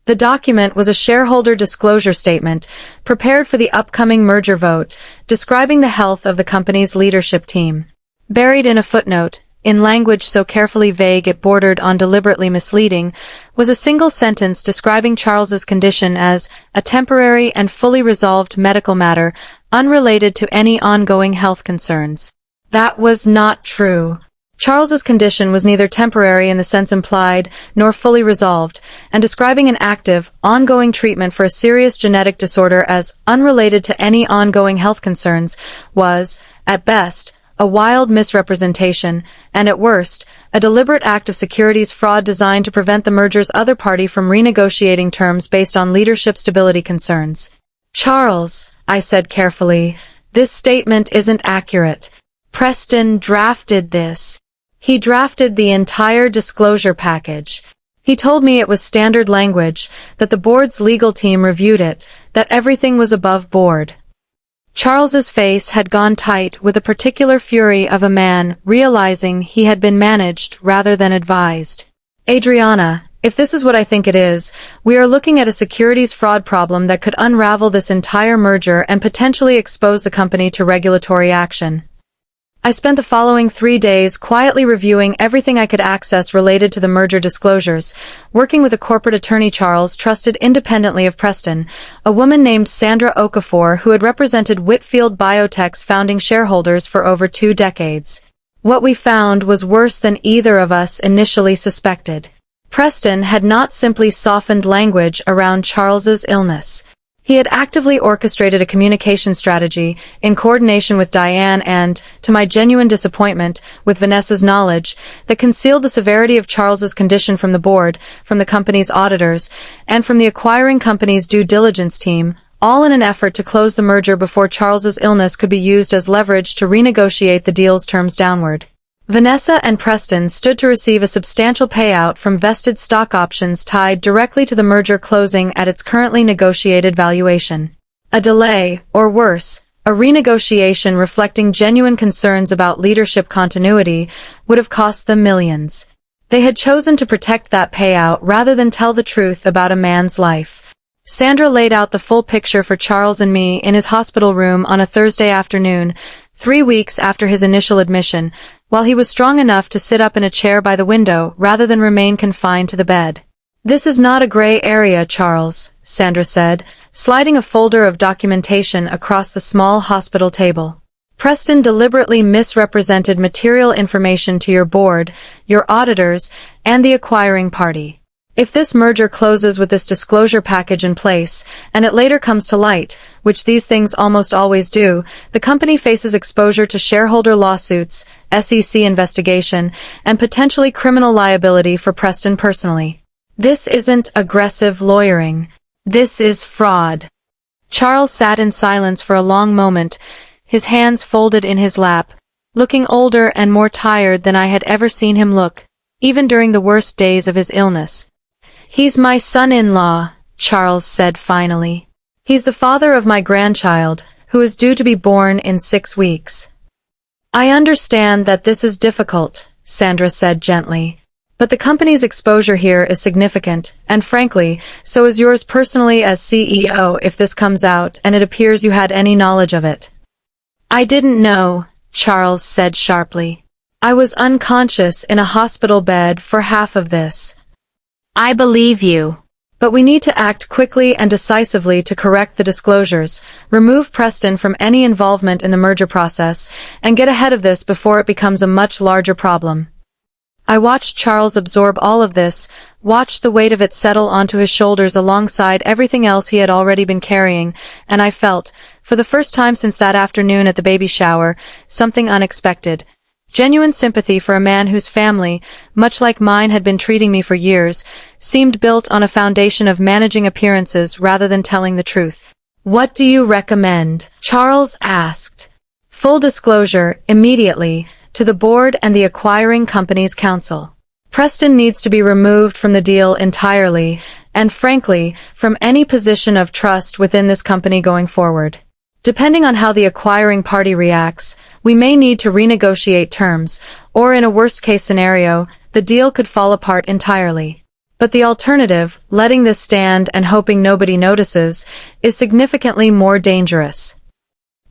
The document was a shareholder disclosure statement, prepared for the upcoming merger vote, describing the health of the company's leadership team. Buried in a footnote, in language so carefully vague it bordered on deliberately misleading, was a single sentence describing Charles's condition as a temporary and fully resolved medical matter, unrelated to any ongoing health concerns. That was not true. Charles's condition was neither temporary in the sense implied, nor fully resolved, and describing an active, ongoing treatment for a serious genetic disorder as unrelated to any ongoing health concerns was, at best, a wild misrepresentation, and at worst, a deliberate act of securities fraud designed to prevent the merger's other party from renegotiating terms based on leadership stability concerns. "Charles," I said carefully, "this statement isn't accurate. Preston drafted this. He drafted the entire disclosure package. He told me it was standard language, that the board's legal team reviewed it, that everything was above board." Charles's face had gone tight with the particular fury of a man realizing he had been managed rather than advised. "Adriana, if this is what I think it is, we are looking at a securities fraud problem that could unravel this entire merger and potentially expose the company to regulatory action." I spent the following 3 days quietly reviewing everything I could access related to the merger disclosures, working with a corporate attorney Charles trusted independently of Preston, a woman named Sandra Okafor who had represented Whitfield Biotech's founding shareholders for over 2 decades. What we found was worse than either of us initially suspected. Preston had not simply softened language around Charles's illness. He had actively orchestrated a communication strategy in coordination with Diane and, to my genuine disappointment, with Vanessa's knowledge, that concealed the severity of Charles's condition from the board, from the company's auditors, and from the acquiring company's due diligence team, all in an effort to close the merger before Charles's illness could be used as leverage to renegotiate the deal's terms downward. Vanessa and Preston stood to receive a substantial payout from vested stock options tied directly to the merger closing at its currently negotiated valuation. A delay, or worse, a renegotiation reflecting genuine concerns about leadership continuity, would have cost them millions. They had chosen to protect that payout rather than tell the truth about a man's life. Sandra laid out the full picture for Charles and me in his hospital room on a Thursday afternoon, 3 weeks after his initial admission, while he was strong enough to sit up in a chair by the window rather than remain confined to the bed. "This is not a gray area, Charles," Sandra said, sliding a folder of documentation across the small hospital table. "Preston deliberately misrepresented material information to your board, your auditors, and the acquiring party. If this merger closes with this disclosure package in place, and it later comes to light, which these things almost always do, the company faces exposure to shareholder lawsuits, SEC investigation, and potentially criminal liability for Preston personally. This isn't aggressive lawyering. This is fraud." Charles sat in silence for a long moment, his hands folded in his lap, looking older and more tired than I had ever seen him look, even during the worst days of his illness. "He's my son-in-law," Charles said finally. "He's the father of my grandchild, who is due to be born in 6 weeks." "I understand that this is difficult," Sandra said gently. "But the company's exposure here is significant, and frankly, so is yours personally as CEO if this comes out and it appears you had any knowledge of it." "I didn't know," Charles said sharply. "I was unconscious in a hospital bed for half of this." "I believe you. But we need to act quickly and decisively to correct the disclosures, remove Preston from any involvement in the merger process, and get ahead of this before it becomes a much larger problem." I watched Charles absorb all of this, watched the weight of it settle onto his shoulders alongside everything else he had already been carrying, and I felt, for the first time since that afternoon at the baby shower, something unexpected. Genuine sympathy for a man whose family, much like mine had been treating me for years, seemed built on a foundation of managing appearances rather than telling the truth. "What do you recommend?" Charles asked. "Full disclosure, immediately, to the board and the acquiring company's counsel. Preston needs to be removed from the deal entirely, and frankly, from any position of trust within this company going forward. Depending on how the acquiring party reacts, we may need to renegotiate terms, or in a worst-case scenario, the deal could fall apart entirely. But the alternative, letting this stand and hoping nobody notices, is significantly more dangerous."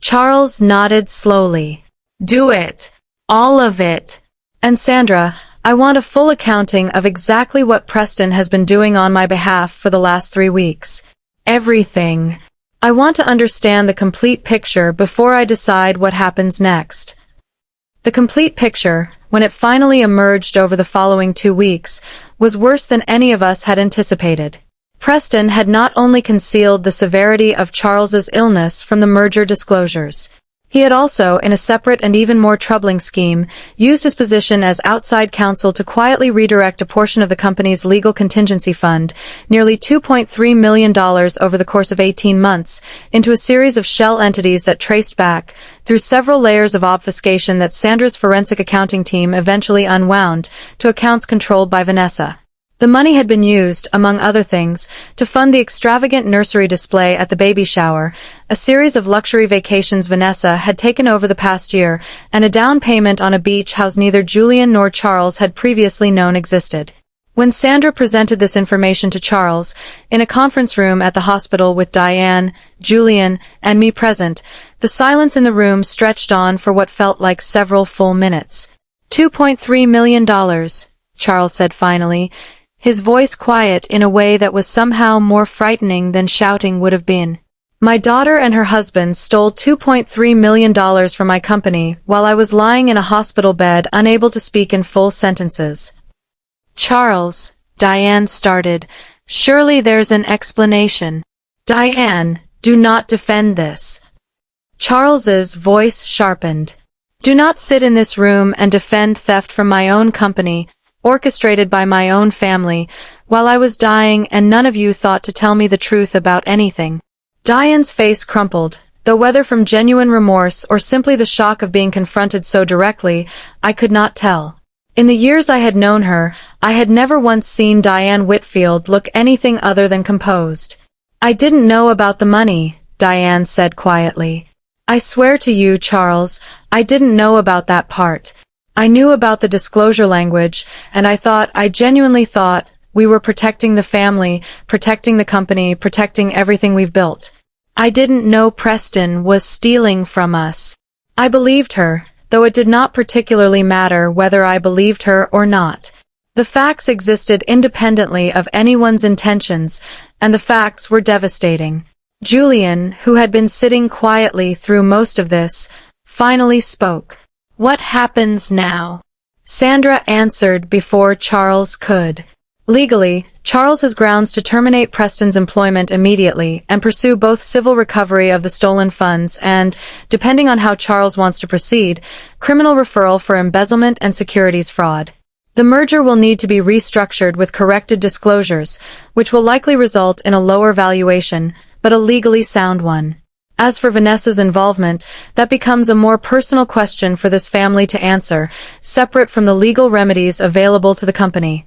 Charles nodded slowly. "Do it. All of it. And Sandra, I want a full accounting of exactly what Preston has been doing on my behalf for the last 3 weeks. Everything. I want to understand the complete picture before I decide what happens next." The complete picture, when it finally emerged over the following 2 weeks, was worse than any of us had anticipated. Preston had not only concealed the severity of Charles's illness from the merger disclosures. He had also, in a separate and even more troubling scheme, used his position as outside counsel to quietly redirect a portion of the company's legal contingency fund, nearly $2.3 million over the course of 18 months, into a series of shell entities that traced back, through several layers of obfuscation that Sandra's forensic accounting team eventually unwound, to accounts controlled by Vanessa. The money had been used, among other things, to fund the extravagant nursery display at the baby shower, a series of luxury vacations Vanessa had taken over the past year, and a down payment on a beach house neither Julian nor Charles had previously known existed. When Sandra presented this information to Charles, in a conference room at the hospital with Diane, Julian, and me present, the silence in the room stretched on for what felt like several full minutes. $2.3 million, Charles said finally, his voice quiet in a way that was somehow more frightening than shouting would have been. "My daughter and her husband stole $2.3 million from my company while I was lying in a hospital bed unable to speak in full sentences." "Charles," Diane started, "surely there's an explanation." "Diane," Do not defend this. Charles's voice sharpened. Do not sit in this room and defend theft from my own company, orchestrated by my own family, while I was dying and none of you thought to tell me the truth about anything. Diane's face crumpled, though whether from genuine remorse or simply the shock of being confronted so directly, I could not tell. In the years I had known her, I had never once seen Diane Whitfield look anything other than composed. I didn't know about the money, Diane said quietly. I swear to you, Charles, I didn't know about that part. I knew about the disclosure language, and I genuinely thought, we were protecting the family, protecting the company, protecting everything we've built. I didn't know Preston was stealing from us. I believed her, though it did not particularly matter whether I believed her or not. The facts existed independently of anyone's intentions, and the facts were devastating. Julian, who had been sitting quietly through most of this, finally spoke. What happens now? Sandra answered before Charles could. Legally, Charles has grounds to terminate Preston's employment immediately and pursue both civil recovery of the stolen funds and, depending on how Charles wants to proceed, criminal referral for embezzlement and securities fraud. The merger will need to be restructured with corrected disclosures, which will likely result in a lower valuation, but a legally sound one. As for Vanessa's involvement, that becomes a more personal question for this family to answer, separate from the legal remedies available to the company.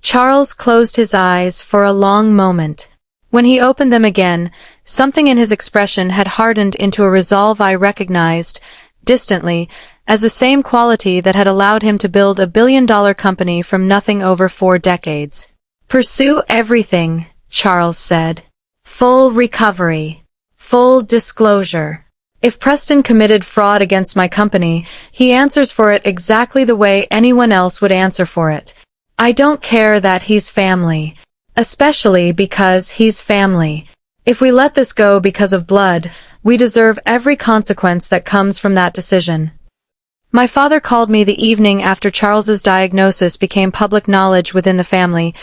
Charles closed his eyes for a long moment. When he opened them again, something in his expression had hardened into a resolve I recognized, distantly, as the same quality that had allowed him to build a billion-dollar company from nothing over 4 decades. Pursue everything, Charles said. Full recovery. Full disclosure. If Preston committed fraud against my company, he answers for it exactly the way anyone else would answer for it. I don't care that he's family. Especially because he's family. If we let this go because of blood, we deserve every consequence that comes from that decision. My father called me the evening after Charles's diagnosis became public knowledge within the family,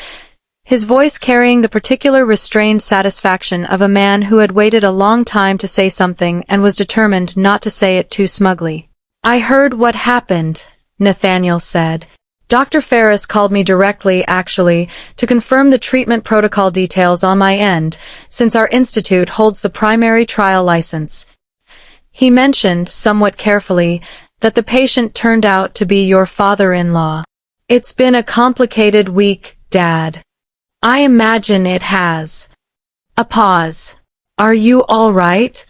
his voice carrying the particular restrained satisfaction of a man who had waited a long time to say something and was determined not to say it too smugly. I heard what happened, Nathaniel said. Dr. Ferris called me directly, actually, to confirm the treatment protocol details on my end, since our institute holds the primary trial license. He mentioned, somewhat carefully, that the patient turned out to be your father-in-law. It's been a complicated week, Dad. I imagine it has. A pause. Are you all right?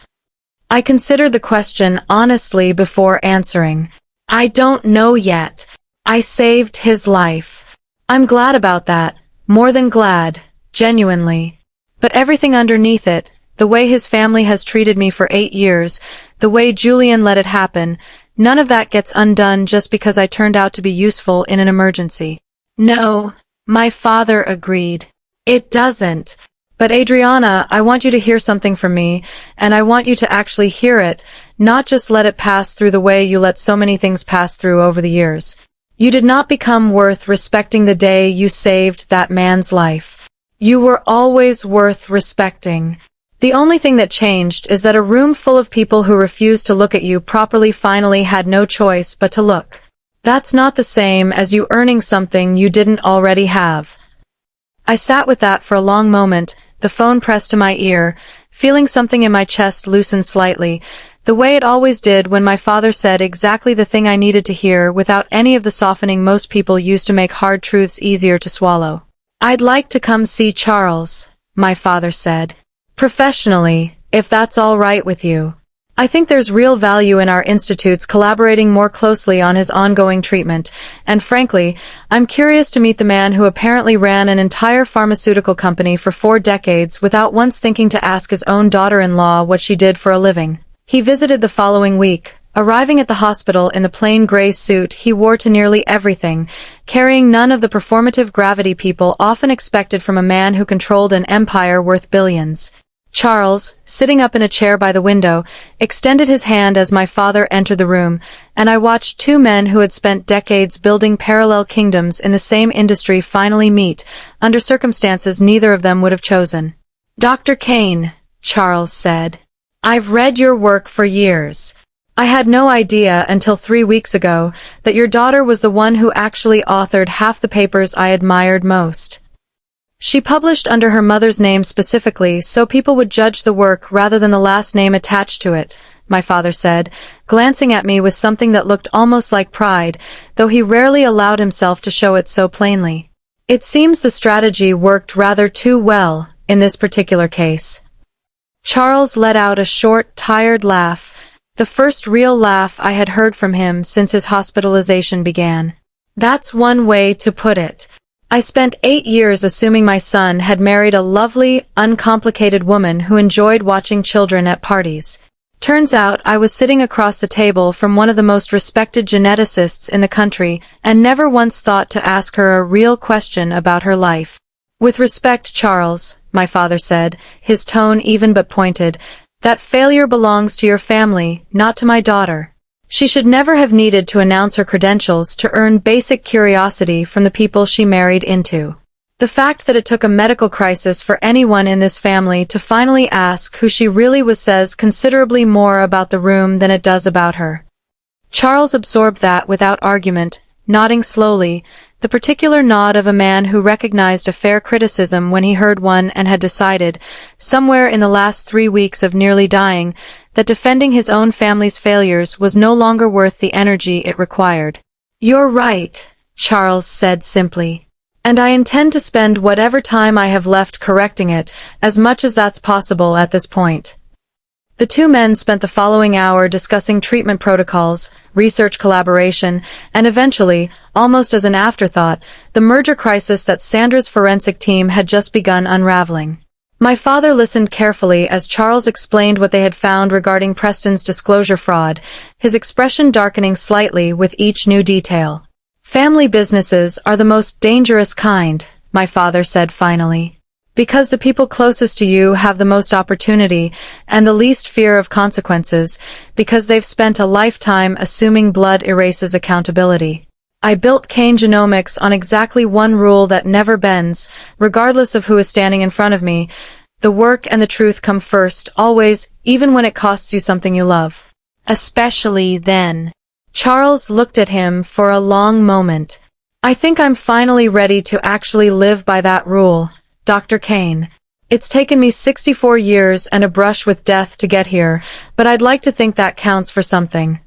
I considered the question honestly before answering. I don't know yet. I saved his life. I'm glad about that. More than glad. Genuinely. But everything underneath it, the way his family has treated me for 8 years, the way Julian let it happen, none of that gets undone just because I turned out to be useful in an emergency. No. My father agreed. It doesn't. But Adriana, I want you to hear something from me, and I want you to actually hear it, not just let it pass through the way you let so many things pass through over the years. You did not become worth respecting the day you saved that man's life. You were always worth respecting. The only thing that changed is that a room full of people who refused to look at you properly finally had no choice but to look. That's not the same as you earning something you didn't already have. I sat with that for a long moment, the phone pressed to my ear, feeling something in my chest loosen slightly, the way it always did when my father said exactly the thing I needed to hear without any of the softening most people use to make hard truths easier to swallow. I'd like to come see Charles, my father said. Professionally, if that's all right with you. I think there's real value in our institutes collaborating more closely on his ongoing treatment, and frankly, I'm curious to meet the man who apparently ran an entire pharmaceutical company for 4 decades without once thinking to ask his own daughter-in-law what she did for a living. He visited the following week, arriving at the hospital in the plain gray suit he wore to nearly everything, carrying none of the performative gravity people often expected from a man who controlled an empire worth billions. Charles, sitting up in a chair by the window, extended his hand as my father entered the room, and I watched 2 men who had spent decades building parallel kingdoms in the same industry finally meet, under circumstances neither of them would have chosen. Dr. Kane, Charles said. "I've read your work for years. I had no idea until 3 weeks ago that your daughter was the one who actually authored half the papers I admired most. She published under her mother's name specifically so people would judge the work rather than the last name attached to it," my father said, glancing at me with something that looked almost like pride, though he rarely allowed himself to show it so plainly. "It seems the strategy worked rather too well in this particular case." Charles let out a short, tired laugh, the first real laugh I had heard from him since his hospitalization began. "That's one way to put it. I spent 8 years assuming my son had married a lovely, uncomplicated woman who enjoyed watching children at parties. Turns out I was sitting across the table from one of the most respected geneticists in the country and never once thought to ask her a real question about her life." "With respect, Charles," my father said, his tone even but pointed, "that failure belongs to your family, not to my daughter. She should never have needed to announce her credentials to earn basic curiosity from the people she married into. The fact that it took a medical crisis for anyone in this family to finally ask who she really was says considerably more about the room than it does about her." Charles absorbed that without argument, nodding slowly, the particular nod of a man who recognized a fair criticism when he heard one and had decided, somewhere in the last 3 weeks of nearly dying, that defending his own family's failures was no longer worth the energy it required. "You're right," Charles said simply. "And I intend to spend whatever time I have left correcting it, as much as that's possible at this point." The two men spent the following hour discussing treatment protocols, research collaboration, and eventually, almost as an afterthought, the merger crisis that Sandra's forensic team had just begun unraveling. My father listened carefully as Charles explained what they had found regarding Preston's disclosure fraud, his expression darkening slightly with each new detail. "Family businesses are the most dangerous kind," my father said finally. "Because the people closest to you have the most opportunity and the least fear of consequences, because they've spent a lifetime assuming blood erases accountability. I built Kane Genomics on exactly one rule that never bends, regardless of who is standing in front of me. The work and the truth come first, always, even when it costs you something you love. Especially then." Charles looked at him for a long moment. "I think I'm finally ready to actually live by that rule, Dr. Kane. It's taken me 64 years and a brush with death to get here, but I'd like to think that counts for something."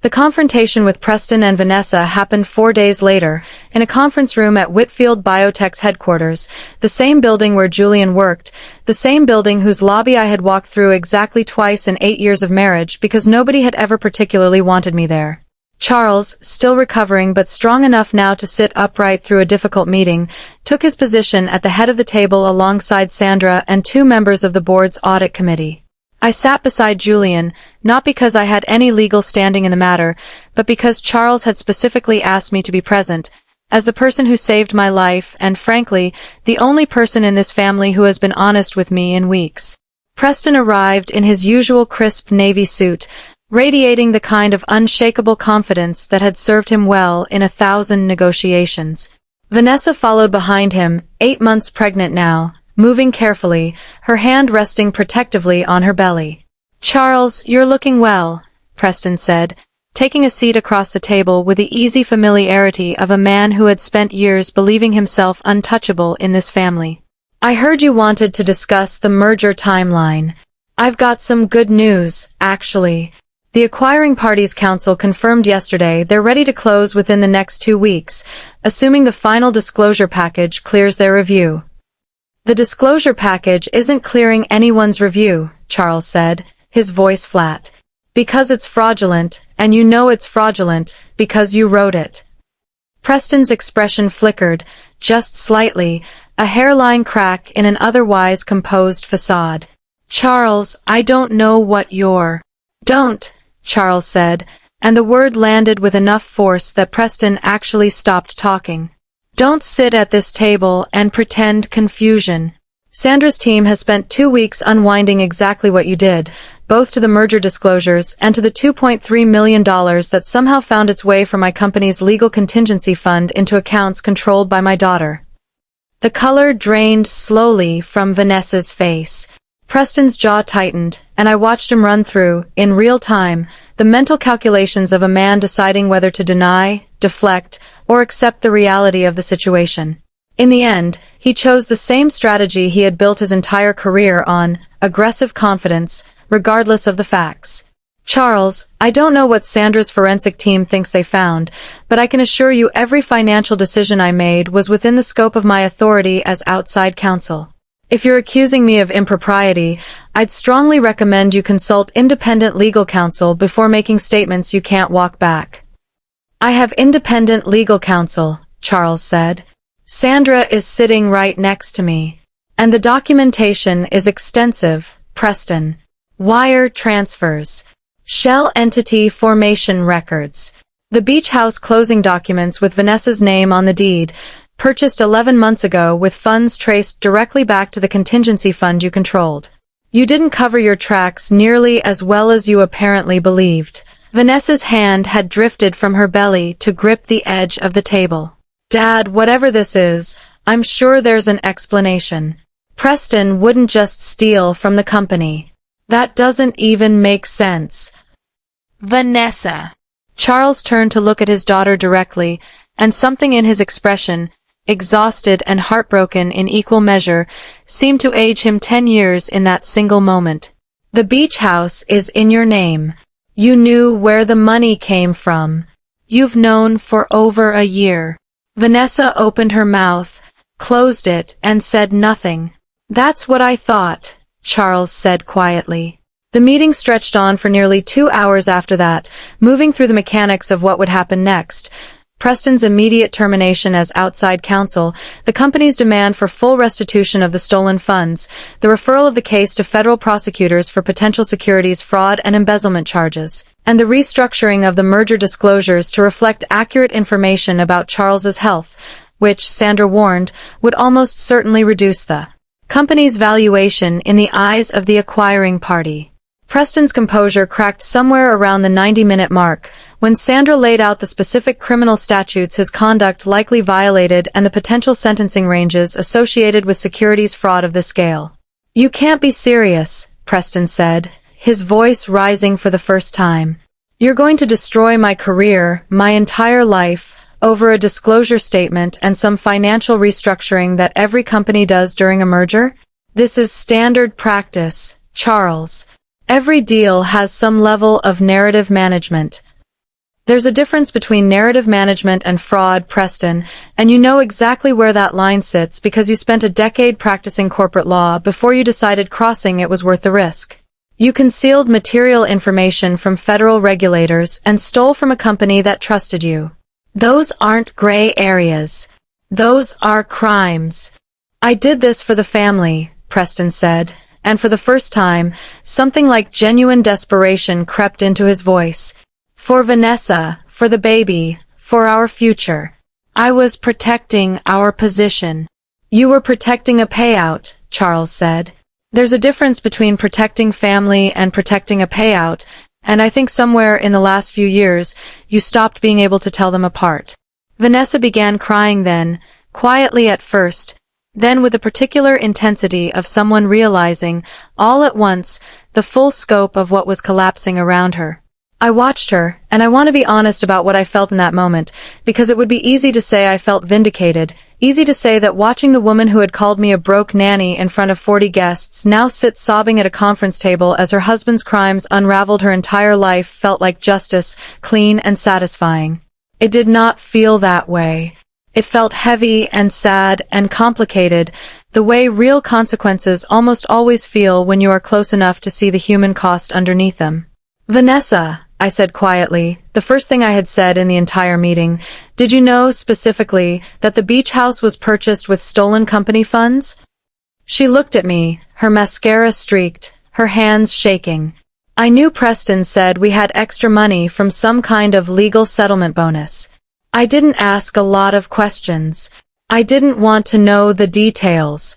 The confrontation with Preston and Vanessa happened 4 days later, in a conference room at Whitfield Biotech's headquarters, the same building where Julian worked, the same building whose lobby I had walked through exactly twice in 8 years of marriage because nobody had ever particularly wanted me there. Charles, still recovering but strong enough now to sit upright through a difficult meeting, took his position at the head of the table alongside Sandra and 2 members of the board's audit committee. I sat beside Julian, not because I had any legal standing in the matter, but because Charles had specifically asked me to be present, as the person who saved my life and, frankly, the only person in this family who has been honest with me in weeks. Preston arrived in his usual crisp navy suit, radiating the kind of unshakable confidence that had served him well in 1,000 negotiations. Vanessa followed behind him, 8 months pregnant now, moving carefully, her hand resting protectively on her belly. "Charles, you're looking well," Preston said, taking a seat across the table with the easy familiarity of a man who had spent years believing himself untouchable in this family. "I heard you wanted to discuss the merger timeline. I've got some good news, actually. The Acquiring Parties Council confirmed yesterday they're ready to close within the next 2 weeks, assuming the final disclosure package clears their review." "The disclosure package isn't clearing anyone's review," Charles said, his voice flat. "Because it's fraudulent, and you know it's fraudulent, because you wrote it." Preston's expression flickered, just slightly, a hairline crack in an otherwise composed facade. "Charles, I don't know what you're—" "Don't," Charles said, and the word landed with enough force that Preston actually stopped talking. "Don't sit at this table and pretend confusion. Sandra's team has spent 2 weeks unwinding exactly what you did, both to the merger disclosures and to the $2.3 million that somehow found its way from my company's legal contingency fund into accounts controlled by my daughter." The color drained slowly from Vanessa's face. Preston's jaw tightened, and I watched him run through, in real time, the mental calculations of a man deciding whether to deny, deflect, or accept the reality of the situation. In the end, he chose the same strategy he had built his entire career on: aggressive confidence, regardless of the facts. Charles, I don't know what Sandra's forensic team thinks they found, but I can assure you every financial decision I made was within the scope of my authority as outside counsel. If you're accusing me of impropriety, I'd strongly recommend you consult independent legal counsel before making statements you can't walk back. I have independent legal counsel, Charles said. Sandra is sitting right next to me. And the documentation is extensive, Preston. Wire transfers. Shell entity formation records. The beach house closing documents with Vanessa's name on the deed, purchased 11 months ago with funds traced directly back to the contingency fund you controlled. You didn't cover your tracks nearly as well as you apparently believed. Vanessa's hand had drifted from her belly to grip the edge of the table. Dad, whatever this is, I'm sure there's an explanation. Preston wouldn't just steal from the company. That doesn't even make sense. Vanessa. Charles turned to look at his daughter directly, and something in his expression, exhausted and heartbroken in equal measure, seemed to age him 10 years in that single moment. The beach house is in your name. You knew where the money came from. You've known for over a year. Vanessa opened her mouth, closed it, and said nothing. That's what I thought, Charles said quietly. The meeting stretched on for nearly 2 hours after that, moving through the mechanics of what would happen next. Preston's immediate termination as outside counsel, the company's demand for full restitution of the stolen funds, the referral of the case to federal prosecutors for potential securities fraud and embezzlement charges, and the restructuring of the merger disclosures to reflect accurate information about Charles's health, which, Sandra warned, would almost certainly reduce the company's valuation in the eyes of the acquiring party. Preston's composure cracked somewhere around the 90-minute mark, when Sandra laid out the specific criminal statutes his conduct likely violated and the potential sentencing ranges associated with securities fraud of this scale. You can't be serious, Preston said, his voice rising for the first time. You're going to destroy my career, my entire life, over a disclosure statement and some financial restructuring that every company does during a merger? This is standard practice, Charles. Every deal has some level of narrative management. There's a difference between narrative management and fraud, Preston, and you know exactly where that line sits because you spent a decade practicing corporate law before you decided crossing it was worth the risk. You concealed material information from federal regulators and stole from a company that trusted you. Those aren't gray areas. Those are crimes. I did this for the family, Preston said, and for the first time, something like genuine desperation crept into his voice. For Vanessa, for the baby, for our future. I was protecting our position. You were protecting a payout, Charles said. There's a difference between protecting family and protecting a payout, and I think somewhere in the last few years, you stopped being able to tell them apart. Vanessa began crying then, quietly at first, then with the particular intensity of someone realizing, all at once, the full scope of what was collapsing around her. I watched her, and I want to be honest about what I felt in that moment, because it would be easy to say I felt vindicated, easy to say that watching the woman who had called me a broke nanny in front of 40 guests now sit sobbing at a conference table as her husband's crimes unraveled her entire life felt like justice, clean and satisfying. It did not feel that way. It felt heavy and sad and complicated, the way real consequences almost always feel when you are close enough to see the human cost underneath them. Vanessa, I said quietly, the first thing I had said in the entire meeting, did you know specifically that the beach house was purchased with stolen company funds? She looked at me, her mascara streaked, her hands shaking. I knew Preston said we had extra money from some kind of legal settlement bonus. I didn't ask a lot of questions. I didn't want to know the details.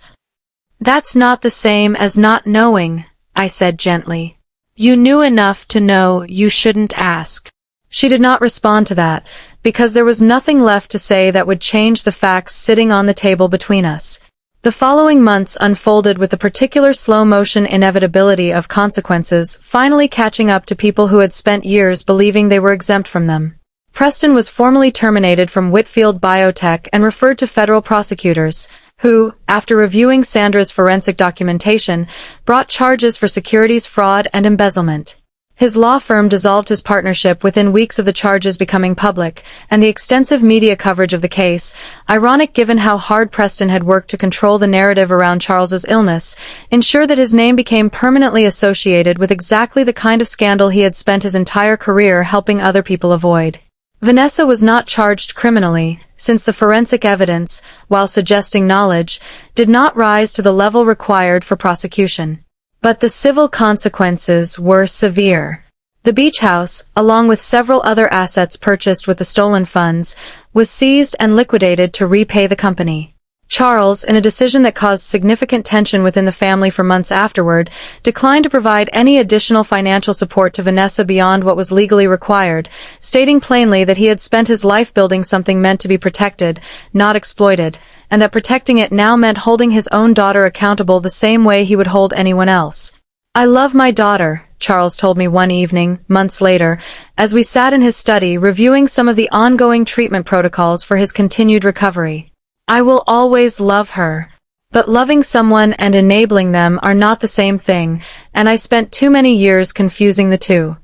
That's not the same as not knowing, I said gently. You knew enough to know you shouldn't ask. She did not respond to that, because there was nothing left to say that would change the facts sitting on the table between us. The following months unfolded with the particular slow-motion inevitability of consequences finally catching up to people who had spent years believing they were exempt from them. Preston was formally terminated from Whitfield Biotech and referred to federal prosecutors, who, after reviewing Sandra's forensic documentation, brought charges for securities fraud and embezzlement. His law firm dissolved his partnership within weeks of the charges becoming public, and the extensive media coverage of the case, ironic given how hard Preston had worked to control the narrative around Charles's illness, ensured that his name became permanently associated with exactly the kind of scandal he had spent his entire career helping other people avoid. Vanessa was not charged criminally, since the forensic evidence, while suggesting knowledge, did not rise to the level required for prosecution. But the civil consequences were severe. The beach house, along with several other assets purchased with the stolen funds, was seized and liquidated to repay the company. Charles, in a decision that caused significant tension within the family for months afterward, declined to provide any additional financial support to Vanessa beyond what was legally required, stating plainly that he had spent his life building something meant to be protected, not exploited, and that protecting it now meant holding his own daughter accountable the same way he would hold anyone else. "I love my daughter," Charles told me one evening, months later, as we sat in his study reviewing some of the ongoing treatment protocols for his continued recovery. "I will always love her. But loving someone and enabling them are not the same thing, and I spent too many years confusing the two."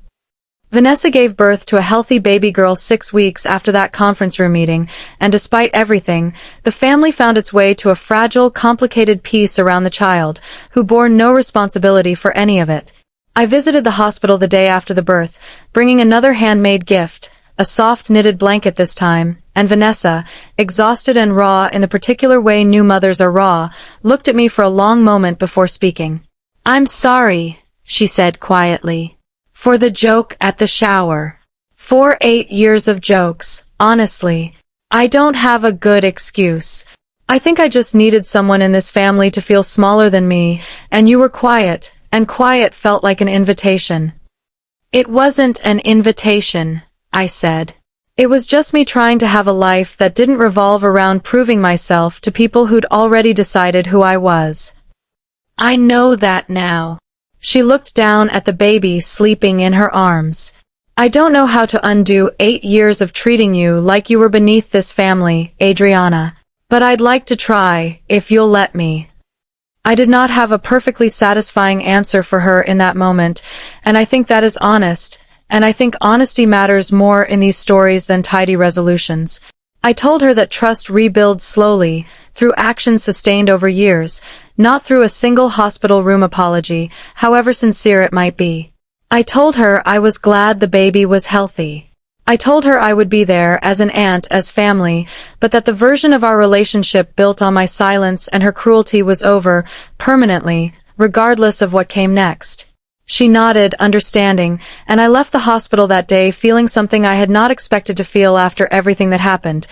Vanessa gave birth to a healthy baby girl 6 weeks after that conference room meeting, and despite everything, the family found its way to a fragile, complicated peace around the child, who bore no responsibility for any of it. I visited the hospital the day after the birth, bringing another handmade gift, a soft knitted blanket this time, and Vanessa, exhausted and raw in the particular way new mothers are raw, looked at me for a long moment before speaking. "I'm sorry," she said quietly, "for the joke at the shower. For 8 years of jokes, honestly. I don't have a good excuse. I think I just needed someone in this family to feel smaller than me, and you were quiet, and quiet felt like an invitation." "It wasn't an invitation," I said. "It was just me trying to have a life that didn't revolve around proving myself to people who'd already decided who I was." "I know that now." She looked down at the baby sleeping in her arms. "I don't know how to undo 8 years of treating you like you were beneath this family, Adriana. But I'd like to try, if you'll let me." I did not have a perfectly satisfying answer for her in that moment, and I think that is honest, and I think honesty matters more in these stories than tidy resolutions. I told her that trust rebuilds slowly, through actions sustained over years, not through a single hospital room apology, however sincere it might be. I told her I was glad the baby was healthy. I told her I would be there as an aunt, as family, but that the version of our relationship built on my silence and her cruelty was over, permanently, regardless of what came next. She nodded, understanding, and I left the hospital that day feeling something I had not expected to feel after everything that happened.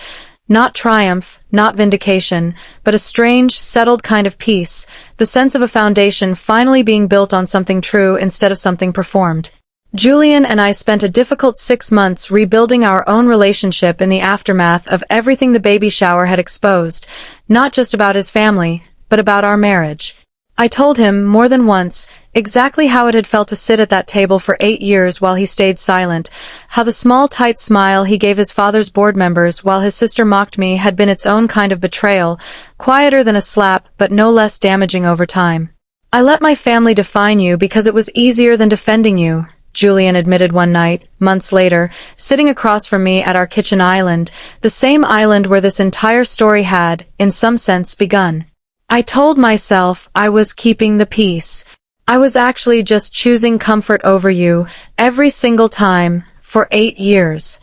Not triumph, not vindication, but a strange, settled kind of peace, the sense of a foundation finally being built on something true instead of something performed. Julian and I spent a difficult 6 months rebuilding our own relationship in the aftermath of everything the baby shower had exposed, not just about his family, but about our marriage. I told him, more than once, exactly how it had felt to sit at that table for 8 years while he stayed silent, how the small tight smile he gave his father's board members while his sister mocked me had been its own kind of betrayal, quieter than a slap but no less damaging over time. "I let my family define you because it was easier than defending you," Julian admitted one night, months later, sitting across from me at our kitchen island, the same island where this entire story had, in some sense, begun. "I told myself I was keeping the peace. I was actually just choosing comfort over you, every single time, for 8 years.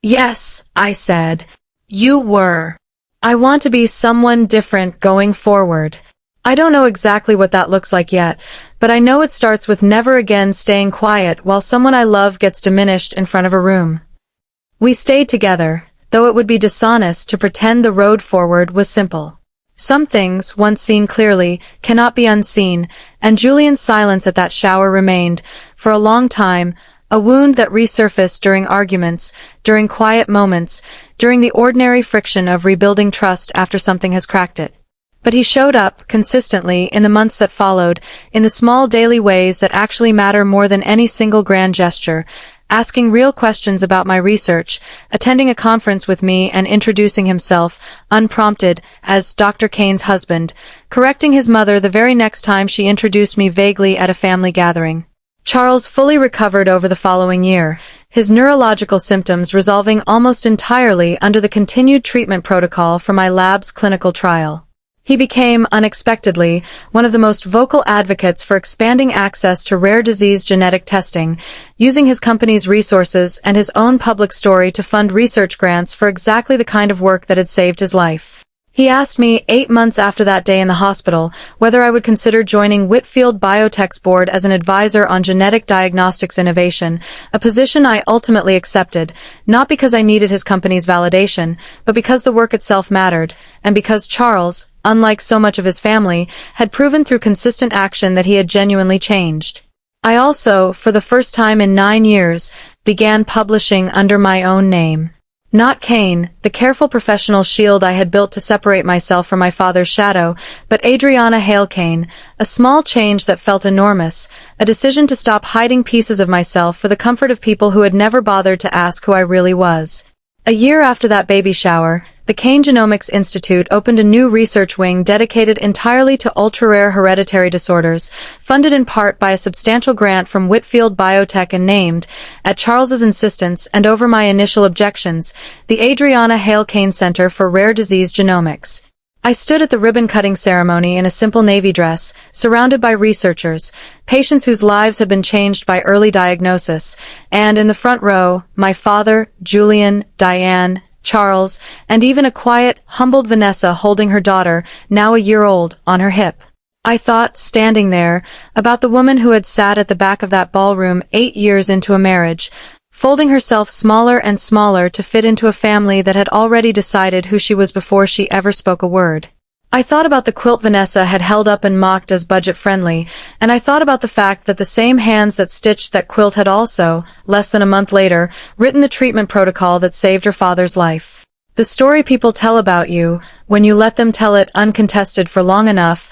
"Yes," I said. "You were. I want to be someone different going forward. I don't know exactly what that looks like yet, but I know it starts with never again staying quiet while someone I love gets diminished in front of a room." We stayed together, though it would be dishonest to pretend the road forward was simple. Some things, once seen clearly, cannot be unseen, and Julian's silence at that shower remained, for a long time, a wound that resurfaced during arguments, during quiet moments, during the ordinary friction of rebuilding trust after something has cracked it. But he showed up, consistently, in the months that followed, in the small daily ways that actually matter more than any single grand gesture, asking real questions about my research, attending a conference with me and introducing himself, unprompted, as Dr. Kane's husband, correcting his mother the very next time she introduced me vaguely at a family gathering. Charles fully recovered over the following year, his neurological symptoms resolving almost entirely under the continued treatment protocol for my lab's clinical trial. He became, unexpectedly, one of the most vocal advocates for expanding access to rare disease genetic testing, using his company's resources and his own public story to fund research grants for exactly the kind of work that had saved his life. He asked me, 8 months after that day in the hospital, whether I would consider joining Whitfield Biotech's board as an advisor on genetic diagnostics innovation, a position I ultimately accepted, not because I needed his company's validation, but because the work itself mattered, and because Charles, unlike so much of his family, had proven through consistent action that he had genuinely changed. I also, for the first time in 9 years, began publishing under my own name. Not Kane, the careful professional shield I had built to separate myself from my father's shadow, but Adriana Hale Kane, a small change that felt enormous, a decision to stop hiding pieces of myself for the comfort of people who had never bothered to ask who I really was. A year after that baby shower, the Kane Genomics Institute opened a new research wing dedicated entirely to ultra-rare hereditary disorders, funded in part by a substantial grant from Whitfield Biotech and named, at Charles's insistence and over my initial objections, the Adriana Hale Kane Center for Rare Disease Genomics. I stood at the ribbon-cutting ceremony in a simple navy dress, surrounded by researchers, patients whose lives had been changed by early diagnosis, and in the front row, my father, Julian, Diane, Charles, and even a quiet, humbled Vanessa holding her daughter, now a year old, on her hip. I thought, standing there, about the woman who had sat at the back of that ballroom 8 years into a marriage, folding herself smaller and smaller to fit into a family that had already decided who she was before she ever spoke a word. I thought about the quilt Vanessa had held up and mocked as budget-friendly, and I thought about the fact that the same hands that stitched that quilt had also, less than a month later, written the treatment protocol that saved her father's life. The story people tell about you, when you let them tell it uncontested for long enough,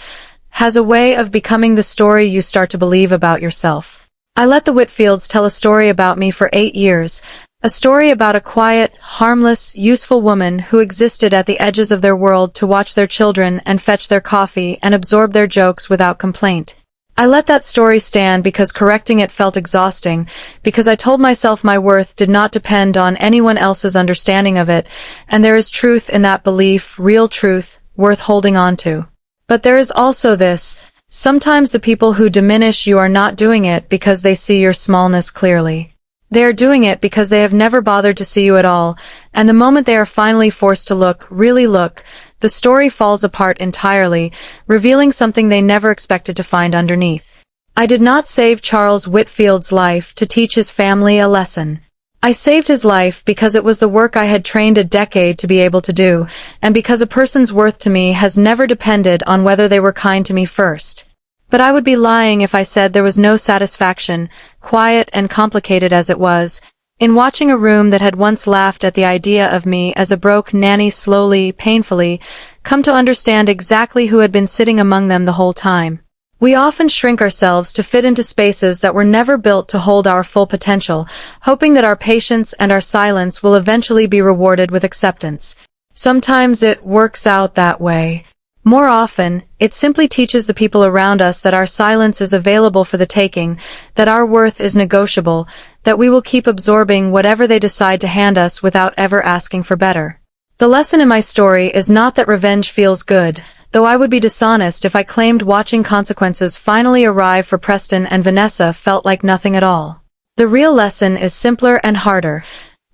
has a way of becoming the story you start to believe about yourself. I let the Whitfields tell a story about me for 8 years, a story about a quiet, harmless, useful woman who existed at the edges of their world to watch their children and fetch their coffee and absorb their jokes without complaint. I let that story stand because correcting it felt exhausting, because I told myself my worth did not depend on anyone else's understanding of it, and there is truth in that belief, real truth, worth holding on to. But there is also this: sometimes the people who diminish you are not doing it because they see your smallness clearly. They are doing it because they have never bothered to see you at all, and the moment they are finally forced to look, really look, the story falls apart entirely, revealing something they never expected to find underneath. I did not save Charles Whitfield's life to teach his family a lesson. I saved his life because it was the work I had trained a decade to be able to do, and because a person's worth to me has never depended on whether they were kind to me first. But I would be lying if I said there was no satisfaction, quiet and complicated as it was, in watching a room that had once laughed at the idea of me as a broke nanny slowly, painfully, come to understand exactly who had been sitting among them the whole time. We often shrink ourselves to fit into spaces that were never built to hold our full potential, hoping that our patience and our silence will eventually be rewarded with acceptance. Sometimes it works out that way. More often, it simply teaches the people around us that our silence is available for the taking, that our worth is negotiable, that we will keep absorbing whatever they decide to hand us without ever asking for better. The lesson in my story is not that revenge feels good, though I would be dishonest if I claimed watching consequences finally arrive for Preston and Vanessa felt like nothing at all. The real lesson is simpler and harder.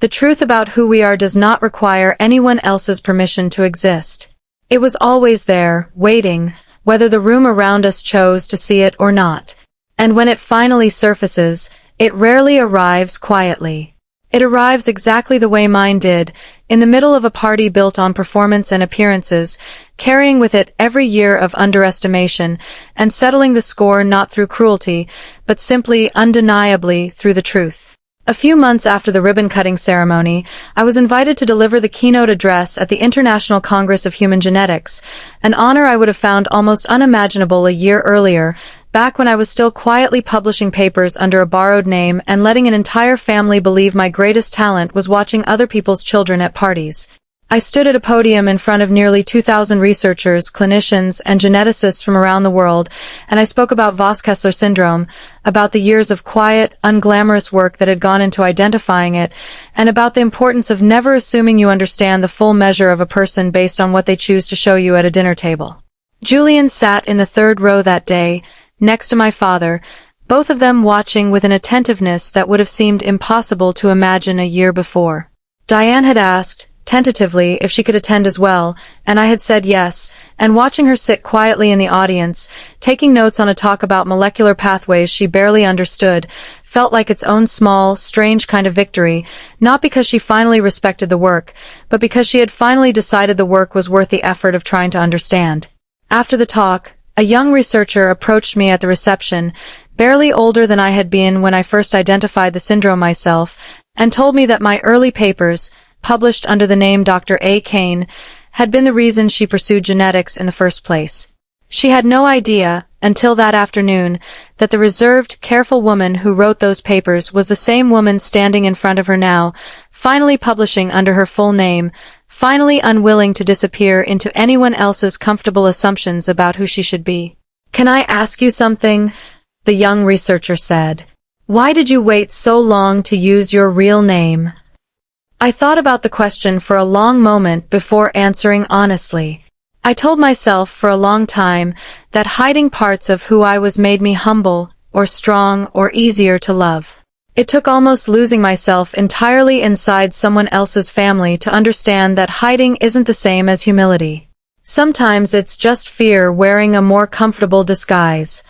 The truth about who we are does not require anyone else's permission to exist. It was always there, waiting, whether the room around us chose to see it or not. And when it finally surfaces, it rarely arrives quietly. It arrives exactly the way mine did, in the middle of a party built on performance and appearances, carrying with it every year of underestimation, and settling the score not through cruelty, but simply, undeniably, through the truth. A few months after the ribbon-cutting ceremony, I was invited to deliver the keynote address at the International Congress of Human Genetics, an honor I would have found almost unimaginable a year earlier, back when I was still quietly publishing papers under a borrowed name and letting an entire family believe my greatest talent was watching other people's children at parties. I stood at a podium in front of nearly 2,000 researchers, clinicians, and geneticists from around the world, and I spoke about Voss-Kessler syndrome, about the years of quiet, unglamorous work that had gone into identifying it, and about the importance of never assuming you understand the full measure of a person based on what they choose to show you at a dinner table. Julian sat in the third row that day, next to my father, both of them watching with an attentiveness that would have seemed impossible to imagine a year before. Diane had asked, tentatively, if she could attend as well, and I had said yes, and watching her sit quietly in the audience, taking notes on a talk about molecular pathways she barely understood, felt like its own small, strange kind of victory, not because she finally respected the work, but because she had finally decided the work was worth the effort of trying to understand. After the talk, a young researcher approached me at the reception, barely older than I had been when I first identified the syndrome myself, and told me that my early papers, published under the name Dr. A. Kane, had been the reason she pursued genetics in the first place. She had no idea, until that afternoon, that the reserved, careful woman who wrote those papers was the same woman standing in front of her now, finally publishing under her full name, finally unwilling to disappear into anyone else's comfortable assumptions about who she should be. "Can I ask you something?" the young researcher said. "Why did you wait so long to use your real name?" I thought about the question for a long moment before answering honestly. I told myself for a long time that hiding parts of who I was made me humble, or strong, or easier to love. It took almost losing myself entirely inside someone else's family to understand that hiding isn't the same as humility. Sometimes it's just fear wearing a more comfortable disguise.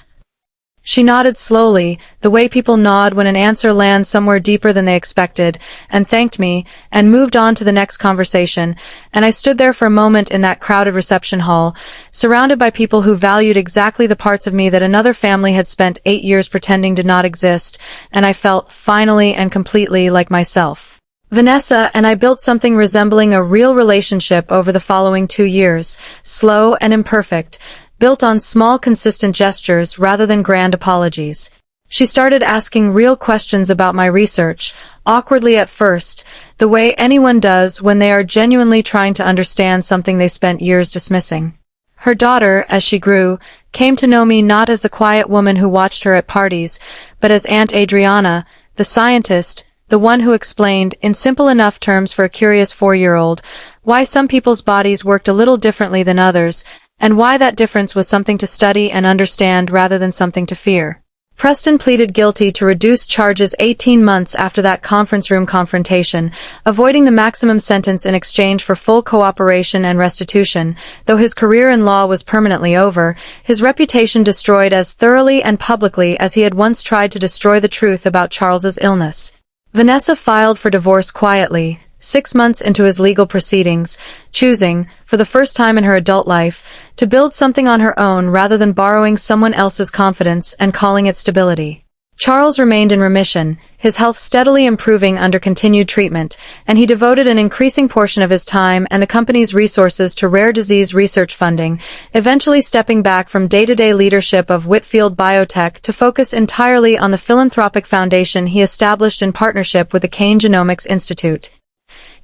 She nodded slowly, the way people nod when an answer lands somewhere deeper than they expected, and thanked me, and moved on to the next conversation, and I stood there for a moment in that crowded reception hall, surrounded by people who valued exactly the parts of me that another family had spent 8 years pretending did not exist, and I felt, finally and completely, like myself. Vanessa and I built something resembling a real relationship over the following 2 years, slow and imperfect, built on small consistent gestures rather than grand apologies. She started asking real questions about my research, awkwardly at first, the way anyone does when they are genuinely trying to understand something they spent years dismissing. Her daughter, as she grew, came to know me not as the quiet woman who watched her at parties, but as Aunt Adriana, the scientist, the one who explained, in simple enough terms for a curious 4-year-old, why some people's bodies worked a little differently than others, and why that difference was something to study and understand rather than something to fear. Preston pleaded guilty to reduced charges 18 months after that conference room confrontation, avoiding the maximum sentence in exchange for full cooperation and restitution. Though his career in law was permanently over, his reputation destroyed as thoroughly and publicly as he had once tried to destroy the truth about Charles's illness. Vanessa filed for divorce quietly, 6 months into his legal proceedings, choosing, for the first time in her adult life, to build something on her own rather than borrowing someone else's confidence and calling it stability. Charles remained in remission, his health steadily improving under continued treatment, and he devoted an increasing portion of his time and the company's resources to rare disease research funding, eventually stepping back from day-to-day leadership of Whitfield Biotech to focus entirely on the philanthropic foundation he established in partnership with the Kane Genomics Institute.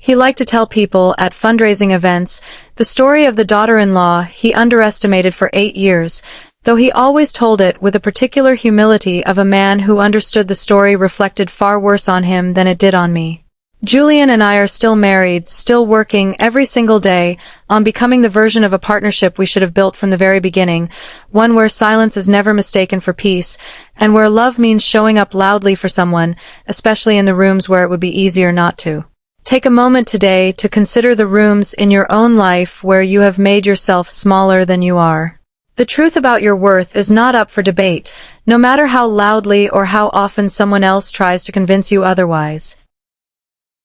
He liked to tell people, at fundraising events, the story of the daughter-in-law he underestimated for 8 years, though he always told it with a particular humility of a man who understood the story reflected far worse on him than it did on me. Julian and I are still married, still working every single day on becoming the version of a partnership we should have built from the very beginning, one where silence is never mistaken for peace, and where love means showing up loudly for someone, especially in the rooms where it would be easier not to. Take a moment today to consider the rooms in your own life where you have made yourself smaller than you are. The truth about your worth is not up for debate, no matter how loudly or how often someone else tries to convince you otherwise.